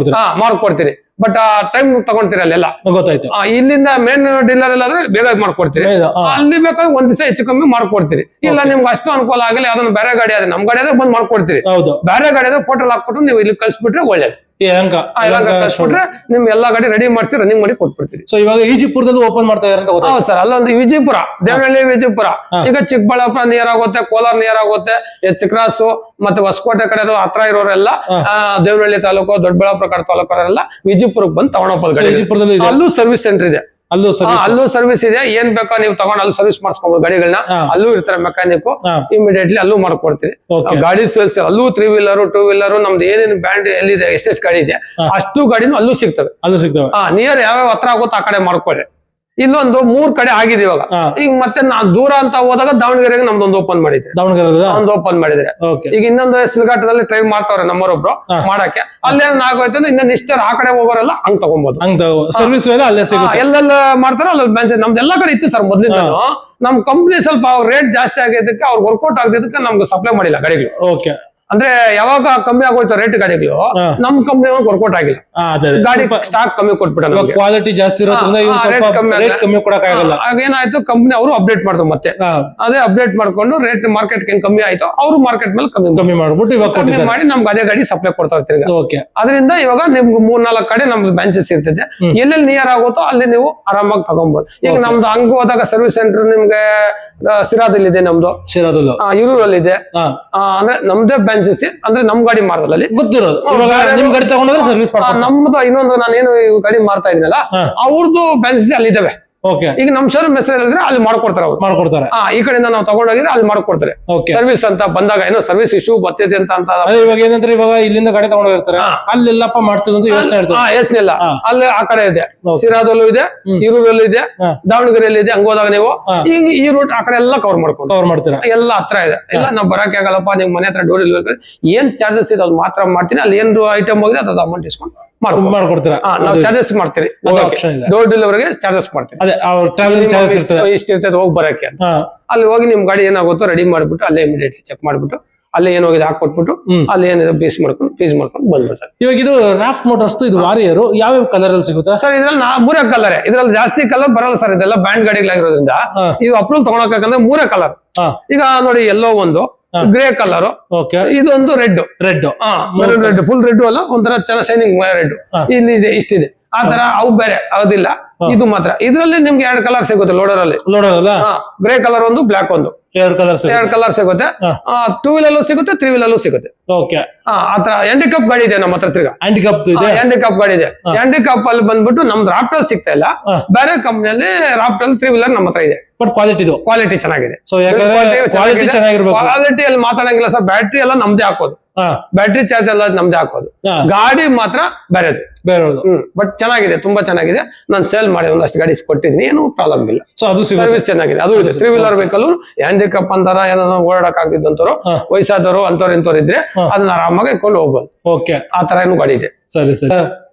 ಮಾಡ್ಕೊಡ್ತೀವಿ. ಬಟ್ ಆ ಟೈಮ್ ತಗೊಂತೀರಿ ಅಲ್ಲೆಲ್ಲ ಗೊತ್ತಾಯ್ತು. ಇಲ್ಲಿಂದ ಮೇನ್ ಡೀಲರ್ ಎಲ್ಲ ಬೇಗ ಮಾಡ್ಕೊಡ್ತೀರಿ. ಅಲ್ಲಿ ಬೇಕಾದ್ರೆ ಒಂದ್ ದಿವಸ ಹೆಚ್ಚು ಕಮ್ಮಿ ಮಾಡ್ಕೊಡ್ತೀರಿ. ಇಲ್ಲ ನಿಮ್ಗೆ ಅಷ್ಟು ಅನುಕೂಲ ಆಗಲಿ ಯಾವ್ದನ್ನ ಬೇರೆ ಗಾಡಿ ಆದ್ರೆ ನಮ್ ಗಾಡಿ ಆದ್ರೆ ಬಂದ್ ಮಾಡ್ಕೊಡ್ತೀರಿ. ಬೇರೆ ಗಾಡಿ ಆದ್ರೆ ಫೋಟೋ ಹಾಕ್ಬಿಟ್ಟು ನೀವು ಇಲ್ಲಿ ಕಳ್ಸಿಬಿಟ್ರೆ ಒಳ್ಳೇದು. ಯಲಹಂಕ ಕಳ್ಸ್ಬಿಟ್ರೆ ನಿಮ್ ಎಲ್ಲಾ ಗಾಡಿ ರೆಡಿ ಮಾಡಿಸಿ ರನ್ನಿಂಗ್ ಮಾಡಿ ಕೊಟ್ಬಿಡ್ತೀವಿ. ಸೊ ಇವಾಗ ಈಜಿಪುರದಲ್ಲಿ ಓಪನ್ ಮಾಡ್ತಾ ಇದಾರೆ ಅಂತ ಗೊತ್ತಾಯ್ತು. ಹೌದು ಸರ್, ಅಲ್ಲೊಂದು ವಿಜಯಪುರ, ದೇವನಹಳ್ಳಿ ವಿಜಯಪುರ, ಈಗ ಚಿಕ್ಕಬಳ್ಳಾಪುರ ನಿಯರ್ ಆಗುತ್ತೆ, ಕೋಲಾರ ನಿಯರ್ ಆಗುತ್ತೆ, ಎಚ್ ಕ್ರಾಸ್ ಮತ್ತೆ ಹೊಸಕೋಟೆ ಕಡೆ ಹತ್ರ ಇರೋರೆಲ್ಲ ದೇವನಹಳ್ಳಿ ತಾಲೂಕು, ದೊಡ್ಡಬಳ್ಳಾಪುರ ಕಡೆ ತಾಲೂಕರೆಲ್ಲ ವಿಜಯಪುರಕ್ಕೆ ಬಂದು ತಗೊಂಡೋಗ್ಬೋದು ಗಾಡಿ. ವಿಜಯಪುರದಲ್ಲಿ ಅಲ್ಲೂ ಸರ್ವಿಸ್ ಸೆಂಟರ್ ಇದೆ, ಅಲ್ಲೂ ಸರ್ವಿಸ್ ಇದೆ. ಏನ್ ಬೇಕೋ ನೀವು ತಗೊಂಡು ಅಲ್ಲಿ ಸರ್ವಿಸ್ ಮಾಡಿಸ್ಕೊಬಹುದು ಗಾಡಿಗಳನ್ನ. ಅಲ್ಲೂ ಇರ್ತಾರೆ ಮೆಕ್ಯಾನಿಕ್, ಇಮಿಡಿಯೇಟ್ಲಿ ಅಲ್ಲೂ ಮಾಡ್ಕೊಡ್ತೀವಿ. ಗಾಡಿ ಸೇಲ್ಸ್ ಅಲ್ಲೂ 3 ವೀಲರ್ 2 ವೀಲರ್ ನಮ್ದು ಏನೇನು ಬ್ಯಾಂಡ್ ಎಲ್ಲಿದೆ, ಎಷ್ಟೆಷ್ಟು ಗಾಡಿ ಇದೆ ಅಷ್ಟು ಗಾಡಿನೂ ಅಲ್ಲೂ ಸಿಗ್ತವೆ. ನಿಯರ್ ಯಾವ್ಯಾವ ಹತ್ರ ಆಗುತ್ತೋ ಆ ಕಡೆ ಮಾಡ್ಕೊಳ್ಳಿ. ಇಲ್ಲೊಂದು 3 ಕಡೆ ಆಗಿದೆ ಇವಾಗ. ಈಗ ಮತ್ತೆ ದೂರ ಅಂತ ಹೋದಾಗ ದಾವಣಗೆರೆಗೆ ನಮ್ದೊಂದು ಓಪನ್ ಮಾಡಿದ್ರೆ, ಒಂದು ಓಪನ್ ಮಾಡಿದ್ರೆ, ಈಗ ಇನ್ನೊಂದು ಸಿಲ್ಘಾಟದಲ್ಲಿ ಟ್ರೈ ಮಾಡ್ತಾವ್ರೆ ನಮ್ಮರೊಬ್ರು ಮಾಡಕ್ಕೆ. ಅಲ್ಲೇನ್ ಆಗೋಯ್ತು ಅಂದ್ರೆ ಇನ್ನೊಂದು ಇಷ್ಟ ಆ ಕಡೆ ಹೋಗೋರೆಲ್ಲ ಹಂಗ್ ತಗೊಬಹುದು. ಸರ್ವಿಸ್ ಎಲ್ಲೆಲ್ಲ ಮಾಡ್ತಾರೋ ಅಲ್ಲಿ ನಮ್ದು ಎಲ್ಲಾ ಕಡೆ ಇತ್ತು ಸರ್ ಮೊದ್ಲಿಂದ. ನಮ್ ಕಂಪ್ನಿ ಸ್ವಲ್ಪ ರೇಟ್ ಜಾಸ್ತಿ ಆಗಿದ್ದಕ್ಕೆ ಅವ್ರಿಗೆ ವರ್ಕೌಟ್ ಆಗದಿದ್ದಕ್ಕೆ ನಮ್ಗೆ ಸಪ್ಲೈ ಮಾಡಿಲ್ಲ ಗಾಡಿಗಳು. ಅಂದ್ರೆ ಯಾವಾಗ ಕಮ್ಮಿ ಆಗೋಯ್ತು ರೇಟ್ ಗಾಡಿಗಳು, ನಮ್ ಕಂಪ್ನಿ ವರ್ಕೌಟ್ ಆಗಿಲ್ಲ. ಗಾಡಿ ಸ್ಟಾಕ್ ಕಮ್ಮಿ ಕೊಟ್ಬಿಟ್ಟ, ಕ್ವಾಲಿಟಿ ಜಾಸ್ತಿ ಏನಾಯ್ತು, ಕಂಪ್ನಿ ಅವರು ಅಪ್ಡೇಟ್ ಮಾಡ್ತಾರೆ ಮತ್ತೆ. ಅದೇ ಅಪ್ಡೇಟ್ ಮಾಡ್ಕೊಂಡು ರೇಟ್ ಮಾರ್ಕೆಟ್ ಹೆಂಗ್ ಕಮ್ಮಿ ಆಯ್ತು ಅವ್ರು ಮಾರ್ಕೆಟ್ ಮೇಲೆ ಕಮ್ಮಿ ಮಾಡ್ಬಿಟ್ಟು ಇವಾಗ ಕಮ್ಮಿ ಮಾಡಿ ನಮ್ಗೆ ಅದೇ ಗಾಡಿ ಸಪ್ಲೈ ಕೊಡ್ತಾ ಇರ್ತೀವಿ. ಅದರಿಂದ ಇವಾಗ ನಿಮ್ಗೆ 3-4 ಕಡೆ ನಮ್ದು ಬ್ರಾಂಚಸ್ ಇರ್ತಿದೆ. ಎಲ್ಲೆಲ್ಲಿ ನಿಯರ್ ಆಗುತ್ತೋ ಅಲ್ಲಿ ನೀವು ಆರಾಮಾಗಿ ತಗೊಬಹುದು. ಈಗ ನಮ್ದು ಹಂಗ ಹೋದಾಗ ಸರ್ವಿಸ್ ಸೆಂಟರ್ ನಿಮ್ಗೆ ಸಿರಾದಲ್ಲಿ ಇದೆ, ನಮ್ದು ಇರೂರಲ್ಲಿ ಇದೆ. ಅಂದ್ರೆ ನಮ್ದೇ ಬ್ರಾಂಚಸ್, ಅಂದ್ರೆ ನಮ್ ಗಾಡಿ ಮಾರಲ್ಲ ಅಲ್ಲಿ ಗೊತ್ತಿರೋದು. ನಮ್ದು ಇನ್ನೊಂದು ನಾನೇನು ಗಾಡಿ ಮಾರ್ತಾ ಇದೀನಲ್ಲ ಅವ್ರದ್ದು ಬ್ರಾಂಚಸ್ ಅಲ್ಲಿ ಇದಾವೆ. ಈಗ ನಮ್ ಶೋರೂಮ್ ಹೆಸರು ಹೇಳಿದ್ರೆ ಅಲ್ಲಿ ಮಾಡ್ಕೊಡ್ತಾರೆ. ಈ ಕಡೆಯಿಂದ ನಾವು ತಗೊಂಡೋಗಿದ್ರೆ ಅಲ್ಲಿ ಮಾಡ್ಕೊಡ್ತಾರೆ. ಸರ್ವಿಸ್ ಅಂತ ಬಂದಾಗ ಏನೋ ಸರ್ವಿಸ್ ಇಶ್ಯೂ ಬರ್ತೈತೆ ಅಂತ ಇವಾಗ ಏನಂದ್ರೆ ಇವಾಗ ಇಲ್ಲಿಂದ ಗಾಡಿ ತಗೊಂಡೋಗಿರ್ತಾರೆ, ಅಲ್ಲೆಲ್ಲಪ್ಪ ಮಾಡ್ತಿದ್ರು ಯೋಚನೆ ಇಲ್ಲ. ಅಲ್ಲಿ ಆ ಕಡೆ ಇದೆ, ಸಿರಾದಲ್ಲೂ ಇದೆ, ಈರೂರಲ್ಲೂ ಇದೆ, ದಾವಣಗೆರೆಯಲ್ಲಿ ಇದೆ. ಹಂಗೋದಾಗ ನೀವು ಈಗ ಈ ರೂಟ್ ಆ ಕಡೆ ಎಲ್ಲ ಕವರ್ ಮಾಡ್ತೀರಾ, ಎಲ್ಲ ಹತ್ರ ಇದೆ. ಎಲ್ಲ ನಾವು ಬರಕ್ಕೆ ಆಗಲ್ಲಪ್ಪ, ನಿಮ್ ಮನೆ ಹತ್ರ ಡೋರ್ ಡೆಲಿವರಿ ಏನ್ ಚಾರ್ಜಸ್ ಇದೆ ಅದು ಮಾತ್ರ ಮಾಡ್ತೀನಿ. ಅಲ್ಲಿ ಏನ್ ಐಟಮ್ ಹೋಗಿದೆ ಅದ್ ಅಮೌಂಟ್ ಇಸ್ಕೊಂಡು ಮಾಡ್ಕೊಡ್ತೀರಾ. ನಾವು ಚಾರ್ಜಸ್ ಮಾಡ್ತೀರಿ, ಡೋರ್ ಡೆಲಿವರಿಗೆ ಚಾರ್ಜಸ್ ಮಾಡ್ತೀವಿ. ಇಷ್ಟ ಇರ್ತದೆ ಹೋಗಿ ಬರಕ್ಕೆ ಅಂತ. ಅಲ್ಲಿ ಹೋಗಿ ನಿಮ್ ಗಾಡಿ ಏನಾಗುತ್ತೋ ರೆಡಿ ಮಾಡ್ಬಿಟ್ಟು ಅಲ್ಲೇ ಇಮಿಡಿಯೇಟ್ಲಿ ಚೆಕ್ ಮಾಡ್ಬಿಟ್ಟು ಅಲ್ಲಿ ಏನ್ ಹಾಕೊಟ್ಬಿಟ್ಟು ಅಲ್ಲಿ ಏನಿದೆ ಫೀಸ್ ಮಾಡ್ಕೊಂಡು ಬಂದ್ಬಿಡ್ತಾರೆ. ಇವಾಗ ಇದು ರಾಫ್ಟ್ ಮೋಟರ್ಸ್, ಇದು ವಾರಿಯರ್ ಯಾವ ಕಲರ್ ಅಲ್ಲಿ ಸಿಗುತ್ತೆ ಸರ್? ಇದ್ರಲ್ಲಿ 3 ಕಲರ್, ಇದ್ರಲ್ಲಿ ಜಾಸ್ತಿ ಕಲರ್ ಬರಲ್ಲ ಸರ್. ಇದೆಲ್ಲ ಬ್ಯಾಂಡ್ ಗಾಡಿಗಳಾಗಿರೋದ್ರಿಂದ ಇದು ಅಪ್ರೂವಲ್ ತಗೊಳಕಂದ್ರೆ 3 ಕಲರ್. ಈಗ ನೋಡಿ, ಎಲ್ಲೋ ಒಂದು ಗ್ರೇ ಕಲರ್, ಇದೊಂದು ರೆಡ್ ರೆಡ್ ಫುಲ್ ರೆಡ್ ಅಲ್ಲ, ಒಂಥರ ಚೆನ್ನಾಗಿ ಶೈನಿಂಗ್ ರೆಡ್ ಇಲ್ಲಿದೆ, ಇಷ್ಟಿದೆ. ಆ ತರ ಅವು ಬೇರೆ ಅದಿಲ್ಲ, ಇದು ಮಾತ್ರ. ಇದ್ರಲ್ಲಿ ನಿಮ್ಗೆ 2 ಕಲರ್ ಸಿಗುತ್ತೆ ಲೋಡರ್ ಅಲ್ಲಿ. ಗ್ರೇ ಕಲರ್ ಒಂದು, ಬ್ಲಾಕ್ ಒಂದು, 2 ಕಲರ್ ಸಿಗುತ್ತೆ. 2 ವೀಲಲ್ಲೂ ಸಿಗುತ್ತೆ, 3 ವೀಲಲ್ಲೂ ಸಿಗುತ್ತೆ. ಆತರ ಹ್ಯಾಂಡಿಕ್ಯಾಪ್ ಗಾಡಿ ಇದೆ ನಮ್ಮ ಹತ್ರ. ತಿರ್ಗಾ ಹ್ಯಾಂಡಿಕ್ಯಾಪ್ ಗಾಡಿ ಇದೆ. ಹ್ಯಾಂಡಿಕ್ಯಾಪ್ ಅಲ್ಲಿ ಬಂದ್ಬಿಟ್ಟು ನಮ್ದು ರಾಪ್ಟಲ್ ಸಿಗ್ತಾ ಇಲ್ಲ, ಬೇರೆ ಕಂಪ್ನಿಯಲ್ಲಿ ರಾಪ್ಟಲ್ 3 ವೀಲರ್ ನಮ್ಮ ಹತ್ರ ಇದೆ. ಬಟ್ ಕ್ವಾಲಿಟಿ ಚೆನ್ನಾಗಿದೆ. ಕ್ವಾಲಿಟಿ ಅಲ್ಲಿ ಮಾತಾಡಂಗಿಲ್ಲ ಸರ್. ಬ್ಯಾಟ್ರಿ ಎಲ್ಲ ನಮ್ದೇ ಹಾಕೋದು, ಬ್ಯಾಟ್ರಿ ಚಾರ್ಜ್ ಎಲ್ಲ ನಮ್ದೇ ಹಾಕೋದು. ಗಾಡಿ ಮಾತ್ರ ಬೇರೆದು. ಬಟ್ ಚೆನ್ನಾಗಿದೆ, ತುಂಬಾ ಚೆನ್ನಾಗಿದೆ. ನಾನು ಸೇಲ್ ಮಾಡಿ ಒಂದಷ್ಟು ಗಾಡಿ ಕೊಟ್ಟಿದ್ದೀನಿ, ಏನು ಪ್ರಾಬ್ಲಮ್ ಇಲ್ಲ. ಸರ್ವಿಸ್ ಚೆನ್ನಾಗಿದೆ. ಅದು ಇದೆ 3 ವೀಲರ್ ವೆಹಿಕಲ್. ಹ್ಯಾಂಡಿಕ್ಯಾಪ್ ಅಂತಾರ ಏನಾದ್ರು ಓಡಾಡಕ್ ಆಗ್ತಿದ್ದಂತವ್ರು, ವಯಸ್ಸಾದವರು ಅಂತವ್ರು ಇದ್ರೆ ಅದನ್ನ ಆರಾಮಾಗಿ ಇಟ್ಕೊಂಡು ಹೋಗ್ಬೋದು. ಆ ತರ ಏನು ಗಾಡಿ ಇದೆ. ಸರಿ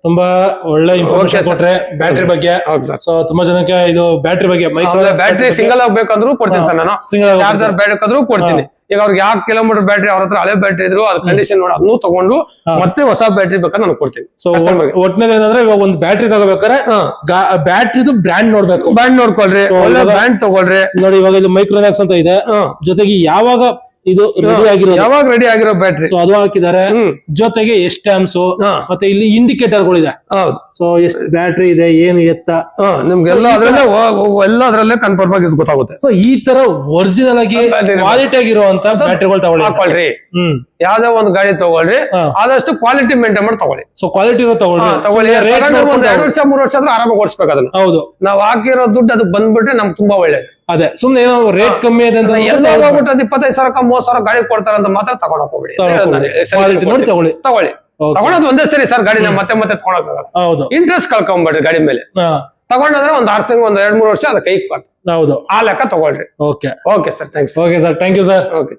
ತುಂಬಾ ಒಳ್ಳೆ ಇನ್ಫಾರ್ಮೇಶನ್ ಕೊಟ್ರೆ ಬ್ಯಾಟ್ರಿ ಬಗ್ಗೆ. ಸೊ ತುಂಬಾ ಜನಕ್ಕೆ ಇದು ಬ್ಯಾಟ್ರಿ ಬಗ್ಗೆ, ಬ್ಯಾಟ್ರಿ ಸಿಂಗಲ್ ಆಗ್ಬೇಕಂದ್ರೂ ಕೊಡ್ತೀನಿ ಸರ್ ನಾನು. ಚಾರ್ಜರ್ ಬೇಕಾದ್ರೂ ಕೊಡ್ತೀನಿ. ಈಗ ಅವ್ರಿಗೆ 5 ಕಿಲೋಮೀಟರ್ ಬ್ಯಾಟ್ರಿ, ಅವ್ರ ಹತ್ರ ಹಳೆ ಬ್ಯಾಟ್ರಿ ಇದ್ರು ಅದ್ ಕಂಡೀಷನ್ ನೋಡಿ ಅದನ್ನು ತಗೊಂಡು ಮತ್ತೆ ಹೊಸ ಬ್ಯಾಟ್ರಿ ಬೇಕಾದ್ರೆ ನಾನು ಕೊಡ್ತೀನಿ. ಸೊ ಒಟ್ಟಿನಲ್ಲಿ ಏನಂದ್ರೆ ಇವಾಗ ಒಂದು ಬ್ಯಾಟ್ರಿ ತಗೋಬೇಕಾದ್ರೆ ಬ್ಯಾಟ್ರಿದು ಬ್ರ್ಯಾಂಡ್ ನೋಡ್ಬೇಕು. ಬ್ರ್ಯಾಂಡ್ ನೋಡ್ಕೊಳ್ರಿ, ಒಳ್ಳೆ ಬ್ರ್ಯಾಂಡ್ ತಗೊಳ್ರಿ. ನೋಡಿ ಇವಾಗ ಇದು ಮೈಕ್ರೋಮ್ಯಾಕ್ಸ್ ಅಂತ ಇದೆ, ಜೊತೆಗೆ ಯಾವಾಗ ಇದು ರೆಡಿ ಆಗಿರೋ ಬ್ಯಾಟ್ರಿ ಅದು ಹಾಕಿದ್ದಾರೆ. ಜೊತೆಗೆ ಎಷ್ಟು ಆಮ್ಸ್, ಮತ್ತೆ ಇಲ್ಲಿ ಇಂಡಿಕೇಟರ್ಗಳಿದೆ. ಸೊ ಎಷ್ಟು ಬ್ಯಾಟ್ರಿ ಇದೆ, ಏನು ಎತ್ತ, ನಿಮ್ಗೆಲ್ಲ ಅದ್ರಲ್ಲೇ ಕನ್ಫರ್ಮ್ ಆಗಿ ಗೊತ್ತಾಗುತ್ತೆ. ಸೊ ಈ ತರ ಒರಿಜಿನಲ್ ಆಗಿ ಕ್ವಾಲಿಟಿ ಆಗಿರುವಂತ ಬ್ಯಾಟ್ರಿಗಳು ತಗೊಳ್ಳಿ. ಯಾವ್ದೋ ಒಂದು ಗಾಡಿ ತಗೊಳ್ರಿ, ಆದಷ್ಟು ಕ್ವಾಲಿಟಿ ಮೇಂಟೈನ್ ಮಾಡಿ ತಗೊಳ್ಳಿ. ಸೊ ಕ್ವಾಲಿಟಿ ತಗೊಳ್ಳಿ. 2 ವರ್ಷ 3 ವರ್ಷ ಆದ್ರೂ ಆರಾಮಾಗಿ ಓಡಿಸ್ಬೇಕು ಅದನ್ನ. ಹೌದು, ನಾವ್ ಹಾಕಿರೋ ದುಡ್ಡು ಅದು ಬಂದ್ಬಿಟ್ರೆ ನಮ್ಗೆ ತುಂಬಾ ಒಳ್ಳೇದು. ಅದೇ ಸುಮ್ನೆ ಏನೋ ರೇಟ್ ಕಮ್ಮಿ ಇದೆ ಅಂತ ಎಲ್ಲ ಹೋಗ್ಬಿಟ್ಟು 25,000 30,000 ಗಾಡಿ ಕೊಡ್ತಾರ ಅಂತ ಮಾತ್ರ ತಗೊಳಕ್ ಹೋಗ್ಬಿಡಿ. ತಗೊಳ್ಳಿ. ತಗೊಳೋದು ಒಂದೇ ಸರಿ ಸರ್, ಗಾಡಿನ ಮತ್ತೆ ತಗೊಳಕ್ಕಾಗಲ್ಲ. ಹೌದು, ಇಂಟ್ರೆಸ್ಟ್ ಕಳ್ಕೊಂಬಿಡ್ರಿ ಗಾಡಿ ಮೇಲೆ. ತಗೊಂಡ್ರೆ ಒಂದ್ 6 ತಿಂಗಳು 1-2-3 ವರ್ಷ ಅದ ಕೈಗೆ ಬರ್ತದೆ. ಹೌದು, ಆ ಲೆಕ್ಕ ತಗೊಳ್ರಿ. Okay sir, thanks. Okay sir, thank you sir. Okay.